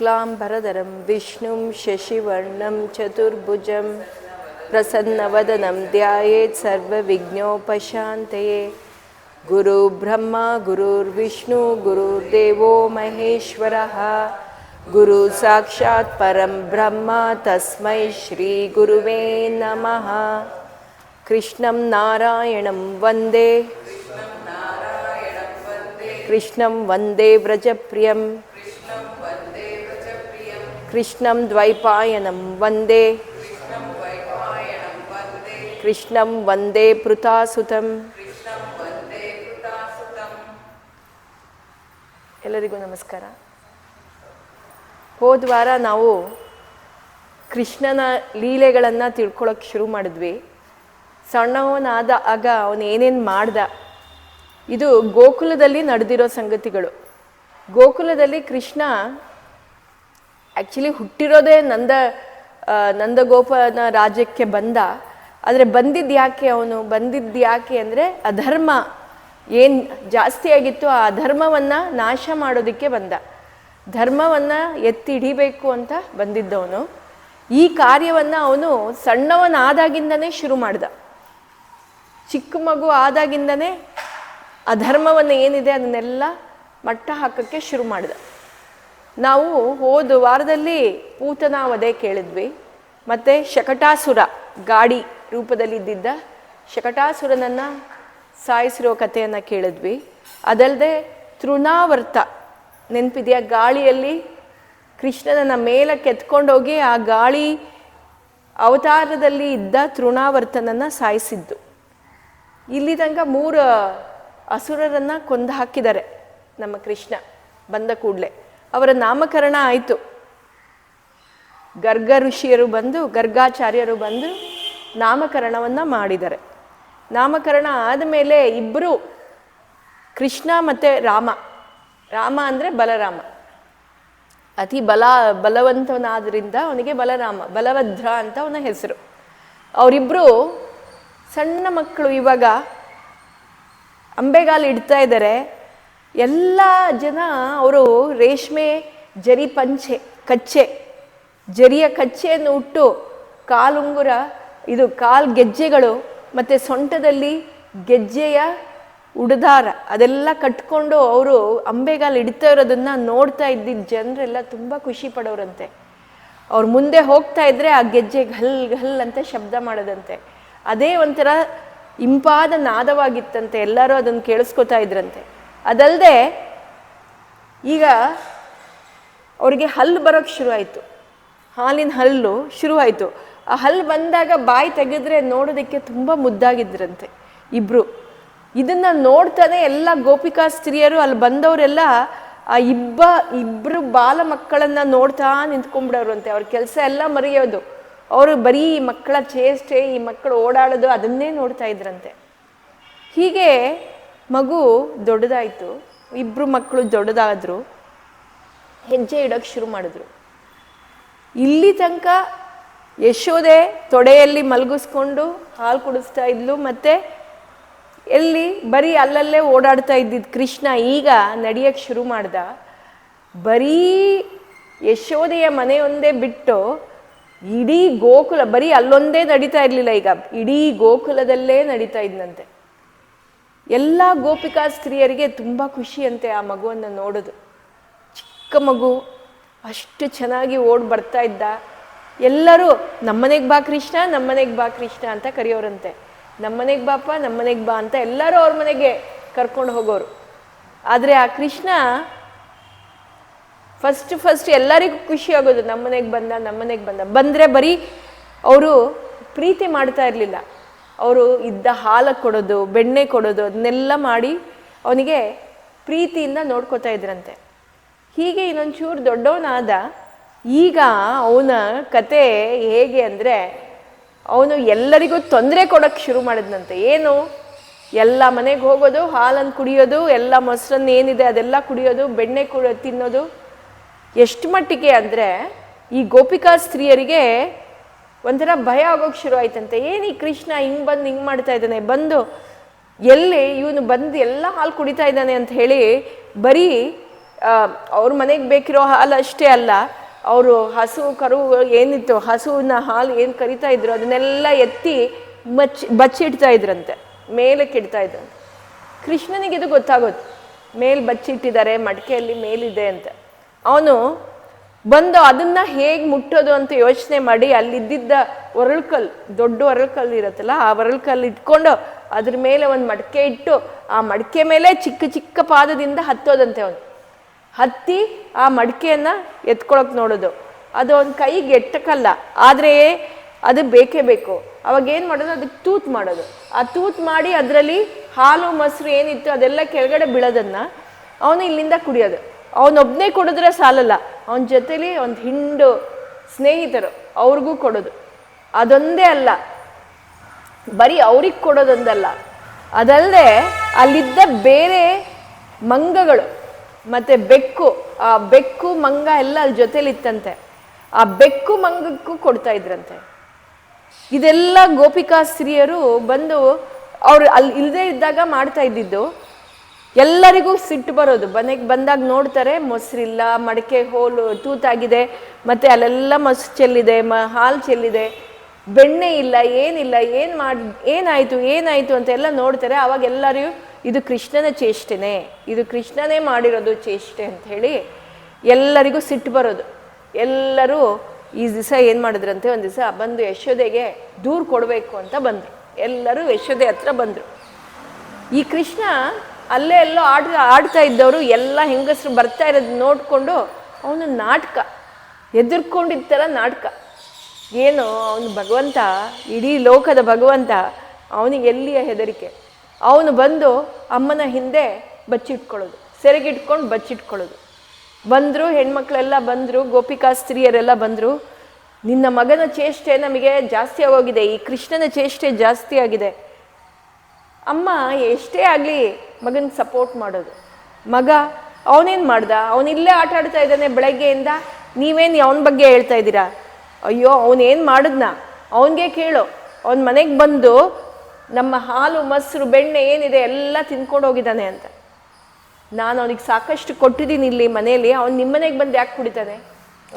शुक्लांबरधरं विष्णुं शशिवर्णं चतुर्भुजं प्रसन्नवदनं ध्यायेत् सर्वविघ्नोपशान्तये। गुरुर्ब्रह्मा गुरुर्विष्णु गुरुर्देवो महेश्वरः गुरु साक्षात् परं ब्रह्म तस्मै श्री गुरुवे नमः। कृष्णं नारायणं वन्दे कृष्णं वन्दे व्रजप्रियं कृष्णं द्वैपायनं वन्दे कृष्णं वन्दे पृथासुतं। ಎಲ್ಲರಿಗೂ ನಮಸ್ಕಾರ. ಹೋದ ವಾರ ನಾವು ಕೃಷ್ಣನ ಲೀಲೆಗಳನ್ನು ತಿಳ್ಕೊಳ್ಳೋಕೆ ಶುರು ಮಾಡಿದ್ವಿ. ಸಣ್ಣವನಾದ ಆಗ ಅವನು ಏನೇನು ಮಾಡ್ದ, ಇದು ಗೋಕುಲದಲ್ಲಿ ನಡೆದಿರೋ ಸಂಗತಿಗಳು. ಗೋಕುಲದಲ್ಲಿ ಕೃಷ್ಣ ಆ್ಯಕ್ಚುಲಿ ಹುಟ್ಟಿರೋದೇ ನಂದಗೋಪನ ರಾಜ್ಯಕ್ಕೆ ಬಂದ. ಆದರೆ ಬಂದಿದ್ದು ಯಾಕೆ ಅಂದರೆ ಅಧರ್ಮ ಏನು ಜಾಸ್ತಿ ಆಗಿತ್ತು, ಆ ಅಧರ್ಮವನ್ನು ನಾಶ ಮಾಡೋದಕ್ಕೆ ಬಂದ. ಧರ್ಮವನ್ನು ಎತ್ತಿ ಹಿಡಿಬೇಕು ಅಂತ ಬಂದಿದ್ದವನು. ಈ ಕಾರ್ಯವನ್ನು ಅವನು ಸಣ್ಣವನಾದಾಗಿಂದನೇ ಶುರು ಮಾಡ್ದ. ಚಿಕ್ಕ ಮಗು ಆದಾಗಿಂದನೇ ಅಧರ್ಮವನ್ನು ಏನಿದೆ ಅದನ್ನೆಲ್ಲ ಮಟ್ಟ ಹಾಕೋಕ್ಕೆ ಶುರು ಮಾಡ್ದ. ನಾವು ಹೋದ ವಾರದಲ್ಲಿ ಪೂತನಾವಧೆ ಕೇಳಿದ್ವಿ, ಮತ್ತು ಶಕಟಾಸುರ ಗಾಡಿ ರೂಪದಲ್ಲಿ ಇದ್ದಿದ್ದ ಶಕಟಾಸುರನನ್ನು ಸಾಯಿಸಿರೋ ಕಥೆಯನ್ನು ಕೇಳಿದ್ವಿ. ಅದಲ್ಲದೆ ತೃಣಾವರ್ತ ನೆನಪಿದೆಯಾ, ಗಾಳಿಯಲ್ಲಿ ಕೃಷ್ಣನನ್ನು ಮೇಲಕ್ಕೆ ಎತ್ಕೊಂಡೋಗಿ ಆ ಗಾಳಿ ಅವತಾರದಲ್ಲಿ ಇದ್ದ ತೃಣಾವರ್ತನನ್ನು ಸಾಯಿಸಿದ್ದು. ಇಲ್ಲಿ ತನಕ 3 ಅಸುರರನ್ನು ಕೊಂದು ಹಾಕಿದ್ದಾರೆ ನಮ್ಮ ಕೃಷ್ಣ ಬಂದ ಕೂಡಲೇ. ಅವರ ನಾಮಕರಣ ಆಯಿತು. ಗರ್ಗಾಚಾರ್ಯರು ಬಂದು ನಾಮಕರಣವನ್ನು ಮಾಡಿದ್ದಾರೆ. ನಾಮಕರಣ ಆದಮೇಲೆ ಇಬ್ಬರು, ಕೃಷ್ಣ ಮತ್ತು ರಾಮ ಅಂದರೆ ಬಲರಾಮ, ಅತಿ ಬಲವಂತನಾದ್ರಿಂದ ಅವನಿಗೆ ಬಲಭದ್ರ ಅಂತ ಅವನ ಹೆಸರು. ಅವರಿಬ್ಬರು ಸಣ್ಣ ಮಕ್ಕಳು, ಇವಾಗ ಅಂಬೆಗಾಲು ಇಡ್ತಾ ಇದ್ದಾರೆ. ಎಲ್ಲ ಜನ ಅವರು ರೇಷ್ಮೆ ಜರಿ ಜರಿಯ ಕಚ್ಚೆಯನ್ನು ಉಟ್ಟು ಕಾಲುಂಗುರ, ಕಾಲು ಗೆಜ್ಜೆಗಳು ಮತ್ತು ಸೊಂಟದಲ್ಲಿ ಗೆಜ್ಜೆಯ ಉಡುದಾರ ಅದೆಲ್ಲ ಕಟ್ಕೊಂಡು ಅವರು ಅಂಬೆಗಾಲು ಇಡ್ತಾ ಇರೋದನ್ನು ನೋಡ್ತಾ ಇದ್ದಿದ್ದ ಜನರೆಲ್ಲ ತುಂಬ ಖುಷಿ ಪಡೋರಂತೆ. ಅವ್ರು ಮುಂದೆ ಹೋಗ್ತಾ ಇದ್ರೆ ಆ ಗೆಜ್ಜೆ ಘಲ್ ಅಂತ ಶಬ್ದ ಮಾಡೋದಂತೆ. ಅದೇ ಒಂಥರ ಇಂಪಾದ ನಾದವಾಗಿತ್ತಂತೆ. ಎಲ್ಲರೂ ಅದನ್ನು ಕೇಳಿಸ್ಕೊತಾ ಇದ್ರಂತೆ. ಅದಲ್ಲದೆ ಈಗ ಅವರಿಗೆ ಹಲ್ಲು ಬರೋಕ್ಕೆ ಶುರುವಾಯಿತು, ಹಾಲಿನ ಹಲ್ಲು ಶುರುವಾಯಿತು. ಆ ಹಲ್ಲು ಬಂದಾಗ ಬಾಯಿ ತೆಗೆದ್ರೆ ನೋಡೋದಕ್ಕೆ ತುಂಬ ಮುದ್ದಾಗಿದ್ರಂತೆ ಇಬ್ಬರು. ಇದನ್ನು ನೋಡ್ತಾನೆ ಎಲ್ಲ ಗೋಪಿಕಾ ಸ್ತ್ರೀಯರು, ಅಲ್ಲಿ ಬಂದವರೆಲ್ಲ ಆ ಇಬ್ಬರು ಬಾಲ ಮಕ್ಕಳನ್ನು ನೋಡ್ತಾ ನಿಂತ್ಕೊಂಡ್ಬಿಡೋರಂತೆ. ಅವ್ರ ಕೆಲಸ ಎಲ್ಲ ಮರೆಯೋದು, ಅವರು ಬರೀ ಈ ಮಕ್ಕಳ ಚೇಷ್ಟೆ, ಈ ಮಕ್ಕಳು ಓಡಾಡೋದು ಅದನ್ನೇ ನೋಡ್ತಾ ಇದ್ರಂತೆ. ಹೀಗೆ ಮಗು ದೊಡ್ಡದಾಯಿತು, ಇಬ್ಬರು ಮಕ್ಕಳು ದೊಡ್ಡದಾದರು, ಹೆಜ್ಜೆ ಇಡೋಕ್ಕೆ ಶುರು ಮಾಡಿದ್ರು. ಇಲ್ಲಿ ತನಕ ಯಶೋದೆ ತೊಡೆಯಲ್ಲಿ ಮಲಗಿಸ್ಕೊಂಡು ಹಾಲು ಕುಡಿಸ್ತಾ ಇದ್ಲು, ಮತ್ತು ಎಲ್ಲಿ ಬರೀ ಅಲ್ಲಲ್ಲೇ ಓಡಾಡ್ತಾ ಇದ್ದಿದ್ದು ಕೃಷ್ಣ ಈಗ ನಡೆಯೋಕ್ಕೆ ಶುರು ಮಾಡ್ದ. ಬರೀ ಯಶೋದೆಯ ಮನೆಯೊಂದೇ ಬಿಟ್ಟು ಇಡೀ ಗೋಕುಲ, ಬರೀ ಅಲ್ಲೊಂದೇ ನಡೀತಾ ಇರಲಿಲ್ಲ, ಈಗ ಇಡೀ ಗೋಕುಲದಲ್ಲೇ ನಡೀತಾ ಇದ್ದಂತೆ. ಎಲ್ಲ ಗೋಪಿಕಾ ಸ್ತ್ರೀಯರಿಗೆ ತುಂಬ ಖುಷಿಯಂತೆ ಆ ಮಗುವನ್ನು ನೋಡೋದು. ಚಿಕ್ಕ ಮಗು ಅಷ್ಟು ಚೆನ್ನಾಗಿ ಓಡಿ ಬರ್ತಾ ಇದ್ದ. ಎಲ್ಲರೂ ನಮ್ಮನೆಗೆ ಬಾ ಕೃಷ್ಣ ಅಂತ ಕರೆಯೋರಂತೆ. ನಮ್ಮನೆಗೆ ಬಾ ಅಂತ ಎಲ್ಲರೂ ಅವ್ರ ಮನೆಗೆ ಕರ್ಕೊಂಡು ಹೋಗೋರು. ಆದರೆ ಆ ಕೃಷ್ಣ ಫಸ್ಟ್ ಎಲ್ಲರಿಗೂ ಖುಷಿ ಆಗೋದು, ನಮ್ಮನೆಗೆ ಬಂದ. ಬಂದರೆ ಬರೀ ಅವರು ಪ್ರೀತಿ ಮಾಡ್ತಾ ಇರಲಿಲ್ಲ, ಅವರು ಇದ್ದ ಹಾಲು ಕೊಡೋದು, ಬೆಣ್ಣೆ ಕೊಡೋದು, ಅದನ್ನೆಲ್ಲ ಮಾಡಿ ಅವನಿಗೆ ಪ್ರೀತಿಯಿಂದ ನೋಡ್ಕೋತಾ ಇದ್ರಂತೆ. ಹೀಗೆ ಇನ್ನೊಂಚೂರು ದೊಡ್ಡವನಾದ. ಈಗ ಅವನ ಕತೆ ಹೇಗೆ ಅಂದರೆ, ಅವನು ಎಲ್ಲರಿಗೂ ತೊಂದರೆ ಕೊಡೋಕ್ಕೆ ಶುರು ಮಾಡಿದ್ನಂತೆ. ಏನು, ಎಲ್ಲ ಮನೆಗೆ ಹೋಗೋದು, ಹಾಲನ್ನು ಕುಡಿಯೋದು, ಎಲ್ಲ ಮೊಸರನ್ನು ಏನಿದೆ ಅದೆಲ್ಲ ಕುಡಿಯೋದು, ಬೆಣ್ಣೆ ತಿನ್ನೋದು. ಎಷ್ಟು ಮಟ್ಟಿಗೆ ಅಂದರೆ ಈ ಗೋಪಿಕಾ ಸ್ತ್ರೀಯರಿಗೆ ಒಂಥರ ಭಯ ಆಗೋಕ್ಕೆ ಶುರು ಆಯ್ತಂತೆ. ಏನು ಈ ಕೃಷ್ಣ ಹಿಂಗೆ ಮಾಡ್ತಾ ಇದ್ದಾನೆ, ಎಲ್ಲಿ ಇವನು ಬಂದು ಎಲ್ಲ ಹಾಲು ಕುಡಿತಾ ಇದ್ದಾನೆ ಅಂತ ಹೇಳಿ ಬರೀ ಅವ್ರ ಮನೆಗೆ ಬೇಕಿರೋ ಹಾಲು ಅಷ್ಟೇ ಅಲ್ಲ, ಅವರು ಹಸು ಕರು ಏನಿತ್ತು, ಹಸುವಿನ ಹಾಲು ಏನು ಕರಿತಾ ಇದ್ರು ಅದನ್ನೆಲ್ಲ ಎತ್ತಿ ಬಚ್ಚಿಡ್ತಾ ಇದ್ರಂತೆ, ಮೇಲಕ್ಕೆ ಇಡ್ತಾ ಇದ್ರಂತೆ. ಕೃಷ್ಣನಿಗೆ ಇದು ಗೊತ್ತಾಗೋದು, ಮೇಲ್ ಬಚ್ಚಿಟ್ಟಿದ್ದಾರೆ, ಮಡಿಕೆಯಲ್ಲಿ ಮೇಲಿದೆ ಅಂತ. ಅವನು ಬಂದು ಅದನ್ನ ಹೇಗೆ ಮುಟ್ಟೋದು ಅಂತ ಯೋಚನೆ ಮಾಡಿ ಅಲ್ಲಿದ್ದ ಒರಳ್ಕಲ್ಲು, ದೊಡ್ಡ ಒರಳ್ಕಲ್ಲು ಇರುತ್ತಲ್ಲ, ಆ ಒರಳ್ಕಲ್ಲು ಇಟ್ಕೊಂಡು ಅದ್ರ ಮೇಲೆ ಒಂದು ಮಡಿಕೆ ಇಟ್ಟು ಆ ಮಡಿಕೆ ಮೇಲೆ ಚಿಕ್ಕ ಚಿಕ್ಕ ಪಾದದಿಂದ ಹತ್ತೋದಂತೆ. ಅವನು ಹತ್ತಿ ಆ ಮಡಿಕೆಯನ್ನು ಎತ್ಕೊಳಕ್ ನೋಡೋದು. ಅದು ಅವನ ಕೈಗೆ ಎಟ್ಟಕ್ಕಲ್ಲ, ಆದರೆ ಅದು ಬೇಕೇ ಬೇಕು. ಅವಾಗ ಏನು ಮಾಡೋದು, ಅದಕ್ಕೆ ತೂತ್ ಮಾಡೋದು. ಆ ತೂತ್ ಮಾಡಿ ಅದರಲ್ಲಿ ಹಾಲು ಮೊಸರು ಏನಿತ್ತು ಅದೆಲ್ಲ ಕೆಳಗಡೆ ಬೀಳೋದನ್ನು ಅವನು ಇಲ್ಲಿಂದ ಕುಡಿಯೋದು. ಅವನೊಬ್ಬನೇ ಕುಡಿದ್ರೆ ಸಾಲಲ್ಲ, ಅವನ ಜೊತೆಲಿ ಒಂದು ಹಿಂಡು ಸ್ನೇಹಿತರು ಅವ್ರಿಗೂ ಕೊಡೋದು. ಅದೊಂದೇ ಅಲ್ಲ, ಬರೀ ಅವ್ರಿಗೆ ಕೊಡೋದೊಂದಲ್ಲ, ಅದಲ್ಲದೆ ಅಲ್ಲಿದ್ದ ಬೇರೆ ಮಂಗಗಳು ಮತ್ತು ಬೆಕ್ಕು, ಆ ಬೆಕ್ಕು ಮಂಗ ಎಲ್ಲ ಅಲ್ಲಿ ಜೊತೆಲಿತ್ತಂತೆ. ಆ ಬೆಕ್ಕು ಮಂಗಕ್ಕೂ ಕೊಡ್ತಾ ಇದ್ರಂತೆ. ಇದೆಲ್ಲ ಗೋಪಿಕಾ ಸ್ತ್ರೀಯರು ಬಂದು ಅವ್ರು ಅಲ್ಲಿ ಇಲ್ಲದೆ ಇದ್ದಾಗ ಮಾಡ್ತಾ ಇದ್ದಿದ್ದು. ಎಲ್ಲರಿಗೂ ಸಿಟ್ಟು ಬರೋದು, ಮನೆಗೆ ಬಂದಾಗ ನೋಡ್ತಾರೆ ಮೊಸರಿಲ್ಲ, ಮಡಿಕೆ ಹೋಲು ತೂತಾಗಿದೆ, ಮತ್ತು ಅಲ್ಲೆಲ್ಲ ಮೊಸರು ಚೆಲ್ಲಿದೆ, ಹಾಲು ಚೆಲ್ಲಿದೆ, ಬೆಣ್ಣೆ ಇಲ್ಲ, ಏನಿಲ್ಲ, ಏನಾಯಿತು ಅಂತ ಎಲ್ಲ ನೋಡ್ತಾರೆ. ಆವಾಗ ಎಲ್ಲರೂ ಇದು ಕೃಷ್ಣನ ಚೇಷ್ಟೆನೇ, ಇದು ಕೃಷ್ಣನೇ ಮಾಡಿರೋದು ಚೇಷ್ಟೆ ಅಂತ ಹೇಳಿ ಎಲ್ಲರಿಗೂ ಸಿಟ್ಟು ಬರೋದು. ಎಲ್ಲರೂ ಈ ದಿವಸ ಏನು ಮಾಡಿದ್ರಂತೆ, ಒಂದು ದಿವಸ ಬಂದು ಯಶೋದೆಗೆ ದೂರು ಕೊಡಬೇಕು ಅಂತ ಬಂದರು. ಎಲ್ಲರೂ ಯಶೋದೆ ಹತ್ರ ಬಂದರು. ಈ ಕೃಷ್ಣ ಅಲ್ಲೇ ಎಲ್ಲೋ ಆಡ್ತಾ ಇದ್ದವರು ಎಲ್ಲ ಹೆಂಗಸರು ಬರ್ತಾ ಇರೋದು ನೋಡಿಕೊಂಡು ಅವನು ನಾಟಕ ಎದುರ್ಕೊಂಡಿದ್ದ ಥರ ನಾಟಕ. ಏನು ಅವನು ಭಗವಂತ, ಇಡೀ ಲೋಕದ ಭಗವಂತ, ಅವನಿಗೆ ಎಲ್ಲಿಯ ಹೆದರಿಕೆ. ಅವನು ಬಂದು ಅಮ್ಮನ ಹಿಂದೆ ಬಚ್ಚಿಟ್ಕೊಳ್ಳೋದು, ಸೆರೆಗಿಟ್ಕೊಂಡು ಬಚ್ಚಿಟ್ಕೊಳ್ಳೋದು. ಬಂದರು, ಹೆಣ್ಮಕ್ಳೆಲ್ಲ ಬಂದರು, ಗೋಪಿಕಾ ಸ್ತ್ರೀಯರೆಲ್ಲ ಬಂದರು. ನಿನ್ನ ಮಗನ ಚೇಷ್ಟೆ ನಮಗೆ ಜಾಸ್ತಿ ಆಗೋಗಿದೆ, ಈ ಕೃಷ್ಣನ ಚೇಷ್ಟೆ ಜಾಸ್ತಿ ಆಗಿದೆ. ಅಮ್ಮ ಎಷ್ಟೇ ಆಗಲಿ ಮಗನಿಗೆ ಸಪೋರ್ಟ್ ಮಾಡೋದು. ಮಗ ಅವನೇನು ಮಾಡ್ದ, ಅವನಿಲ್ಲೇ ಆಟ ಆಡ್ತಾ ಇದ್ದಾನೆ ಬೆಳಗ್ಗೆಯಿಂದ, ನೀವೇನು ಅವನ ಬಗ್ಗೆ ಹೇಳ್ತಾ ಇದ್ದೀರಾ? ಅಯ್ಯೋ ಅವನೇನು ಮಾಡಿದ್ನ ಅವನಿಗೆ ಕೇಳು. ಅವನ ಮನೆಗೆ ಬಂದು ನಮ್ಮ ಹಾಲು ಮೊಸರು ಬೆಣ್ಣೆ ಏನಿದೆ ಎಲ್ಲ ತಿನ್ಕೊಂಡು ಹೋಗಿದ್ದಾನೆ ಅಂತ. ನಾನು ಅವನಿಗೆ ಸಾಕಷ್ಟು ಕೊಟ್ಟಿದ್ದೀನಿ ಇಲ್ಲಿ ಮನೆಯಲ್ಲಿ, ಅವನು ನಿಮ್ಮನೆಗೆ ಬಂದು ಯಾಕೆ ಕುಡಿತಾನೆ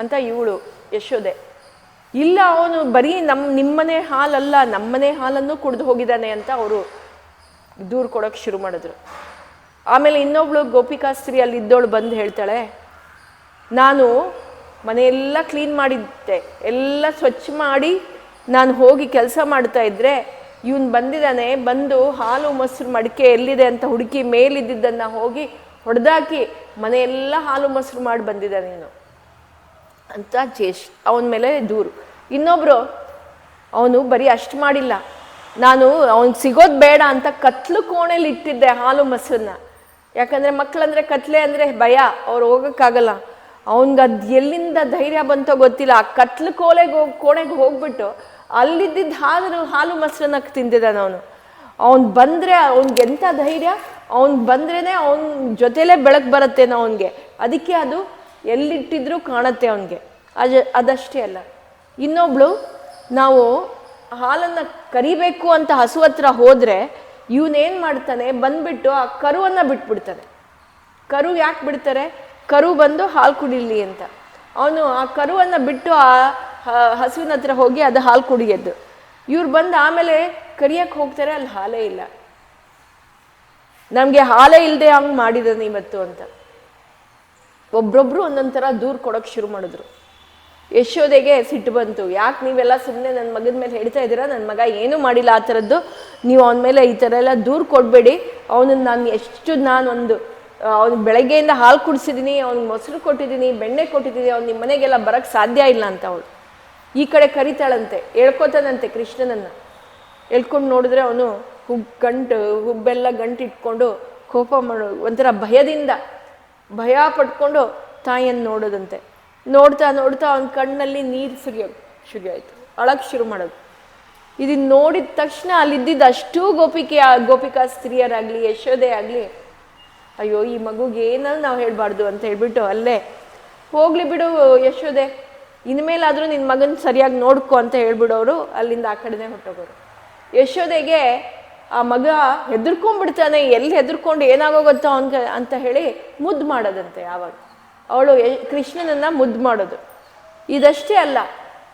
ಅಂತ ಇವಳು ಯಶೋದೆ. ಇಲ್ಲ, ಅವನು ಬರೀ ನಿಮ್ಮನೆ ಹಾಲಲ್ಲ, ನಮ್ಮನೆ ಹಾಲನ್ನು ಕುಡಿದು ಹೋಗಿದ್ದಾನೆ ಅಂತ ಅವರು ದೂರು ಕೊಡೋಕ್ಕೆ ಶುರು ಮಾಡಿದ್ರು. ಆಮೇಲೆ ಇನ್ನೊಬ್ಳು ಗೋಪಿಕಾ ಸ್ತ್ರೀ ಅಲ್ಲಿ ಇದ್ದವಳು ಬಂದು ಹೇಳ್ತಾಳೆ, ನಾನು ಮನೆಯೆಲ್ಲ ಕ್ಲೀನ್ ಮಾಡಿದ್ದೆ, ಎಲ್ಲ ಸ್ವಚ್ಛ ಮಾಡಿ ನಾನು ಹೋಗಿ ಕೆಲಸ ಮಾಡ್ತಾ ಇದ್ದರೆ ಇವನು ಬಂದಿದ್ದಾನೆ, ಬಂದು ಹಾಲು ಮೊಸರು ಮಡಿಕೆ ಎಲ್ಲಿದೆ ಅಂತ ಹುಡುಕಿ ಮೇಲಿದ್ದನ್ನು ಹೋಗಿ ಹೊಡೆದಾಕಿ ಮನೆಯೆಲ್ಲ ಹಾಲು ಮೊಸರು ಮಾಡಿ ಬಂದಿದ್ದಾನೆ ನೀನು ಅಂತ ಅವನ ಮೇಲೆ ದೂರು. ಇನ್ನೊಬ್ರು, ಅವನು ಬರೀ ಅಷ್ಟು ಮಾಡಿಲ್ಲ, ನಾನು ಅವನಿಗೆ ಸಿಗೋದು ಬೇಡ ಅಂತ ಕತ್ಲು ಕೋಣೆಲಿ ಇಟ್ಟಿದ್ದೆ ಹಾಲು ಮೊಸರನ್ನ. ಯಾಕಂದರೆ ಮಕ್ಕಳಂದರೆ ಕತ್ಲೆ ಅಂದರೆ ಭಯ, ಅವ್ರು ಹೋಗೋಕ್ಕಾಗಲ್ಲ. ಅವನಿಗೆ ಅದು ಎಲ್ಲಿಂದ ಧೈರ್ಯ ಬಂತೋ ಗೊತ್ತಿಲ್ಲ, ಆ ಕತ್ಲು ಕೋಣೆಗೆ ಹೋಗ್ಬಿಟ್ಟು ಅಲ್ಲಿದ್ದಿದ್ದು ಹಾಲು ಮೊಸರನ್ನ ತಿಂದಿದ್ದಾನೆ ಅವನು. ಅವನು ಬಂದರೆ ಅವ್ನಿಗೆ ಎಂಥ ಧೈರ್ಯ, ಅವನು ಬಂದ್ರೇ ಅವನ ಜೊತೆಲೇ ಬೆಳಕು ಬರುತ್ತೇನೋ ಅವನಿಗೆ, ಅದಕ್ಕೆ ಅದು ಎಲ್ಲಿಟ್ಟಿದ್ರೂ ಕಾಣುತ್ತೆ ಅವನಿಗೆ. ಅದಷ್ಟೇ ಅಲ್ಲ, ಇನ್ನೊಬ್ಳು, ನಾವು ಹಾಲನ್ನು ಕರಿಬೇಕು ಅಂತ ಹಸು ಹತ್ರ ಹೋದರೆ ಇವನೇನು ಮಾಡ್ತಾನೆ, ಬಂದ್ಬಿಟ್ಟು ಆ ಕರುವನ್ನು ಬಿಟ್ಬಿಡ್ತಾನೆ. ಕರು ಯಾಕೆ ಬಿಡ್ತಾರೆ, ಕರು ಬಂದು ಹಾಲು ಕುಡಿಲಿ ಅಂತ. ಅವನು ಆ ಕರುವನ್ನು ಬಿಟ್ಟು ಆ ಹಸುವಿನ ಹತ್ರ ಹೋಗಿ ಅದು ಹಾಲು ಕುಡಿಯೋದು. ಇವ್ರು ಬಂದು ಆಮೇಲೆ ಕರಿಯಕ್ಕೆ ಹೋಗ್ತಾರೆ, ಅಲ್ಲಿ ಹಾಲೇ ಇಲ್ಲ. ನಮಗೆ ಹಾಲೇ ಇಲ್ಲದೆ ಹಂಗೆ ಮಾಡಿದ್ದಾನೆ ಇವತ್ತು ಅಂತ ಒಬ್ರೊಬ್ರು ಒಂದೊಂದು ಥರ ದೂರು ಕೊಡೋಕ್ಕೆ ಶುರು ಮಾಡಿದ್ರು. ಯಶೋದೆಗೆ ಸಿಟ್ಟು ಬಂತು, ಯಾಕೆ ನೀವೆಲ್ಲ ಸುಮ್ಮನೆ ನನ್ನ ಮಗನ ಮೇಲೆ ಹೇಳ್ತಾ ಇದ್ದೀರಾ, ನನ್ನ ಮಗ ಏನೂ ಮಾಡಿಲ್ಲ ಆ ಥರದ್ದು, ನೀವು ಅವನ ಮೇಲೆ ಈ ಥರ ಎಲ್ಲ ದೂರು ಕೊಡಬೇಡಿ. ಅವನನ್ನು ಅವ್ನು ಬೆಳಗ್ಗೆಯಿಂದ ಹಾಲು ಕುಡಿಸಿದ್ದೀನಿ, ಅವ್ನಿಗೆ ಮೊಸರು ಕೊಟ್ಟಿದ್ದೀನಿ, ಬೆಣ್ಣೆ ಕೊಟ್ಟಿದ್ದೀನಿ, ಅವ್ನು ನಿಮ್ಮ ಮನೆಗೆಲ್ಲ ಬರೋಕ್ಕೆ ಸಾಧ್ಯ ಇಲ್ಲ ಅಂತ ಅವಳು ಈ ಕಡೆ ಕರಿತಾಳಂತೆ, ಹೇಳ್ಕೊತಾನಂತೆ ಕೃಷ್ಣನನ್ನು. ಹೇಳ್ಕೊಂಡು ನೋಡಿದ್ರೆ ಅವನು ಹುಬ್ಬೆಲ್ಲ ಗಂಟಿಟ್ಕೊಂಡು ಕೋಪ ಮಾಡೋ ಒಂಥರ ಭಯ ಪಟ್ಕೊಂಡು ತಾಯಿಯನ್ನು ನೋಡೋದಂತೆ. ನೋಡ್ತಾ ಅವನ ಕಣ್ಣಲ್ಲಿ ನೀರು ಶುರು ಆಯಿತು, ಅಳಕ್ಕೆ ಶುರು ಮಾಡೋದು. ಇದನ್ನು ನೋಡಿದ ತಕ್ಷಣ ಅಲ್ಲಿದ್ದಿದ್ದು ಅಷ್ಟೂ ಗೋಪಿಕಾ ಸ್ತ್ರೀಯರಾಗಲಿ ಯಶೋದೆ ಆಗಲಿ, ಅಯ್ಯೋ ಈ ಮಗುಗೆ ಏನನ್ನು ನಾವು ಹೇಳಬಾರ್ದು ಅಂತ ಹೇಳ್ಬಿಟ್ಟು ಅಲ್ಲೇ ಹೋಗ್ಲಿ ಬಿಡು ಯಶೋದೆ, ಇನ್ಮೇಲಾದರೂ ನಿನ್ನ ಮಗನ ಸರಿಯಾಗಿ ನೋಡ್ಕೊ ಅಂತ ಹೇಳ್ಬಿಡೋರು ಅಲ್ಲಿಂದ ಆ ಕಡೆನೇ ಹೊಟ್ಟೋಗೋರು. ಯಶೋದೆಗೆ ಆ ಮಗ ಹೆದರ್ಕೊಂಡ್ಬಿಡ್ತಾನೆ, ಎಲ್ಲಿ ಹೆದರ್ಕೊಂಡು ಏನಾಗೋಗುತ್ತೋ ಅಂತ ಹೇಳಿ ಮುದ್ದು ಮಾಡೋದಂತೆ. ಆವಾಗ ಅವಳು ಕೃಷ್ಣನನ್ನ ಮುದ್ದು ಮಾಡೋದು. ಇದಷ್ಟೇ ಅಲ್ಲ,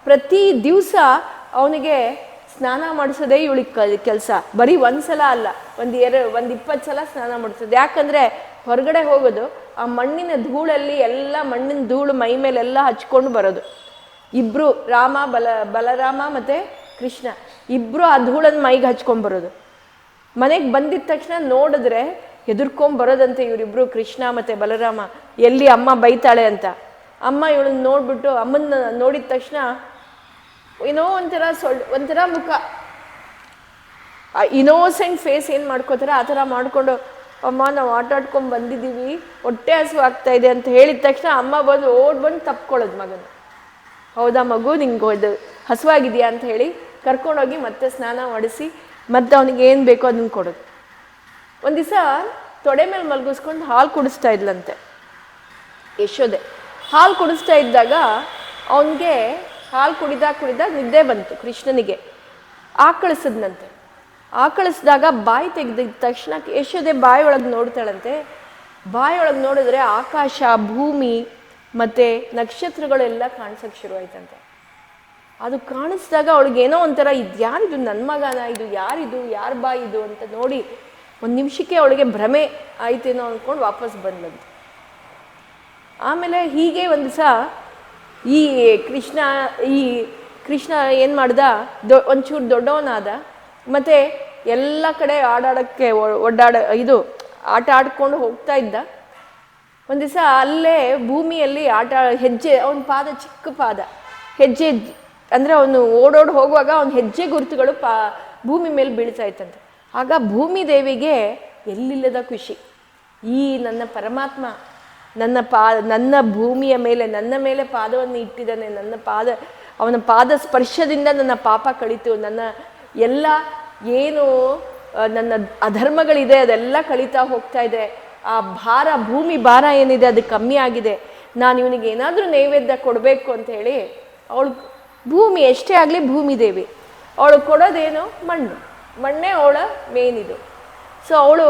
ಪ್ರತಿ ದಿವಸ ಅವನಿಗೆ ಸ್ನಾನ ಮಾಡಿಸೋದೇ ಇವಳಿಗೆ ಕೆಲಸ. ಬರೀ ಒಂದ್ಸಲ ಅಲ್ಲ, ಒಂದು 20 ಸಲ ಸ್ನಾನ ಮಾಡಿಸೋದು. ಯಾಕಂದ್ರೆ ಹೊರಗಡೆ ಹೋಗೋದು, ಆ ಮಣ್ಣಿನ ಧೂಳಲ್ಲಿ ಎಲ್ಲ ಮಣ್ಣಿನ ಧೂಳು ಮೈ ಮೇಲೆಲ್ಲ ಹಚ್ಕೊಂಡು ಬರೋದು. ಇಬ್ರು ಬಲರಾಮ ಮತ್ತೆ ಕೃಷ್ಣ ಇಬ್ರು ಆ ಧೂಳನ್ನು ಮೈಗೆ ಹಚ್ಕೊಂಡ್ ಬರೋದು. ಮನೆಗೆ ಬಂದಿದ ತಕ್ಷಣ ನೋಡಿದ್ರೆ ಬರೋದಂತೆ ಇವರಿಬ್ರು, ಕೃಷ್ಣ ಮತ್ತೆ ಬಲರಾಮ. ಎಲ್ಲಿ ಅಮ್ಮ ಬೈತಾಳೆ ಅಂತ. ಅಮ್ಮ ಇವಳನ್ನ ನೋಡ್ಬಿಟ್ಟು, ಅಮ್ಮನ್ನ ನೋಡಿದ ತಕ್ಷಣ ಏನೋ ಒಂಥರ ಮುಖ, ಇನೋಸೆಂಟ್ ಫೇಸ್ ಏನು ಮಾಡ್ಕೋತಾರೆ ಆ ಥರ ಮಾಡಿಕೊಂಡು, ಅಮ್ಮ ನಾವು ಆಟ ಆಡ್ಕೊಂಡು ಬಂದಿದ್ದೀವಿ, ಹೊಟ್ಟೆ ಹಸು ಆಗ್ತಾ ಇದೆ ಅಂತ ಹೇಳಿದ ತಕ್ಷಣ ಅಮ್ಮ ಬಂದು ತಪ್ಕೊಳ್ಳೋದು ಮಗನ. ಹೌದಾ ಮಗು, ನಿಂಗೆ ಇದು ಹಸುವಾಗಿದೆಯಾ ಅಂತ ಹೇಳಿ ಕರ್ಕೊಂಡೋಗಿ ಮತ್ತೆ ಸ್ನಾನ ಮಾಡಿಸಿ ಮತ್ತೆ ಅವನಿಗೆ ಏನು ಬೇಕೋ ಅದನ್ನು ಕೊಡೋದು. ಒಂದು ದಿವಸ ತೊಡೆ ಮೇಲೆ ಮಲಗಿಸ್ಕೊಂಡು ಹಾಲು ಕುಡಿಸ್ತಾ ಇದ್ಲಂತೆ ಯಶೋದೆ. ಹಾಲು ಕುಡಿಸ್ತಾ ಇದ್ದಾಗ ಅವನಿಗೆ ಹಾಲು ಕುಡಿದಾಗ ನಿದ್ದೆ ಬಂತು ಕೃಷ್ಣನಿಗೆ. ಆಕಳಿಸಿದ್ನಂತೆ. ಆಕಳಿಸಿದಾಗ ಬಾಯಿ ತೆಗೆದಿದ್ದ ತಕ್ಷಣ ಯಶೋದೆ ಬಾಯಿಯೊಳಗೆ ನೋಡ್ತಾಳಂತೆ. ಬಾಯಿಯೊಳಗೆ ನೋಡಿದ್ರೆ ಆಕಾಶ, ಭೂಮಿ ಮತ್ತು ನಕ್ಷತ್ರಗಳೆಲ್ಲ ಕಾಣಿಸೋಕ್ಕೆ ಶುರುವಾಯ್ತಂತೆ. ಅದು ಕಾಣಿಸಿದಾಗ ಅವಳಿಗೇನೋ ಒಂಥರ, ಇದ್ಯಾರಿದು, ನನ್ನ ಮಗನ ಇದು, ಯಾರಿದು, ಯಾರ ಬಾಯಿದು ಅಂತ ನೋಡಿ ಒಂದು ನಿಮಿಷಕ್ಕೆ ಅವಳಿಗೆ ಭ್ರಮೆ ಆಯ್ತೇನೋ ಅಂದ್ಕೊಂಡು ವಾಪಸ್ ಬಂದಂತೆ. ಆಮೇಲೆ ಹೀಗೆ ಒಂದು ದಿವಸ ಈ ಕೃಷ್ಣ ಏನು ಮಾಡ್ದ, ಒಂಚೂರು ದೊಡ್ಡವನಾದ, ಮತ್ತು ಎಲ್ಲ ಕಡೆ ಆಡಾಡೋಕ್ಕೆ ಆಟ ಆಡ್ಕೊಂಡು ಹೋಗ್ತಾ ಇದ್ದ. ಒಂದು ದಿವಸ ಅಲ್ಲೇ ಭೂಮಿಯಲ್ಲಿ ಹೆಜ್ಜೆ, ಅವನ ಪಾದ ಚಿಕ್ಕ ಪಾದ, ಹೆಜ್ಜೆ ಅಂದರೆ ಅವನು ಓಡೋಡಿ ಹೋಗುವಾಗ ಅವನ ಹೆಜ್ಜೆ ಗುರುತುಗಳು ಭೂಮಿ ಮೇಲೆ ಬೀಳ್ತಾ ಇತ್ತಂತೆ. ಆಗ ಭೂಮಿ ದೇವಿಗೆ ಎಲ್ಲಿಲ್ಲದ ಖುಷಿ. ಈ ನನ್ನ ಪರಮಾತ್ಮ ನನ್ನ ಭೂಮಿಯ ಮೇಲೆ, ನನ್ನ ಮೇಲೆ ಪಾದವನ್ನು ಇಟ್ಟಿದ್ದಾನೆ, ಅವನ ಪಾದ ಸ್ಪರ್ಶದಿಂದ ನನ್ನ ಪಾಪ ಕಳೀತು, ನನ್ನ ಎಲ್ಲ ಏನು ನನ್ನ ಅಧರ್ಮಗಳಿದೆ ಅದೆಲ್ಲ ಕಳೀತಾ ಹೋಗ್ತಾ ಇದೆ, ಆ ಭಾರ, ಭೂಮಿ ಭಾರ ಏನಿದೆ ಅದು ಕಮ್ಮಿ ಆಗಿದೆ, ನಾನು ಇವನಿಗೆ ಏನಾದರೂ ನೈವೇದ್ಯ ಕೊಡಬೇಕು ಅಂತ ಹೇಳಿ ಅವಳು, ಭೂಮಿ ಎಷ್ಟೇ ಆಗಲಿ ಭೂಮಿ ದೇವಿ, ಅವಳು ಕೊಡೋದೇನು ಮಣ್ಣೇ ಅವಳ ಮೇನಿದು. ಸೊ ಅವಳು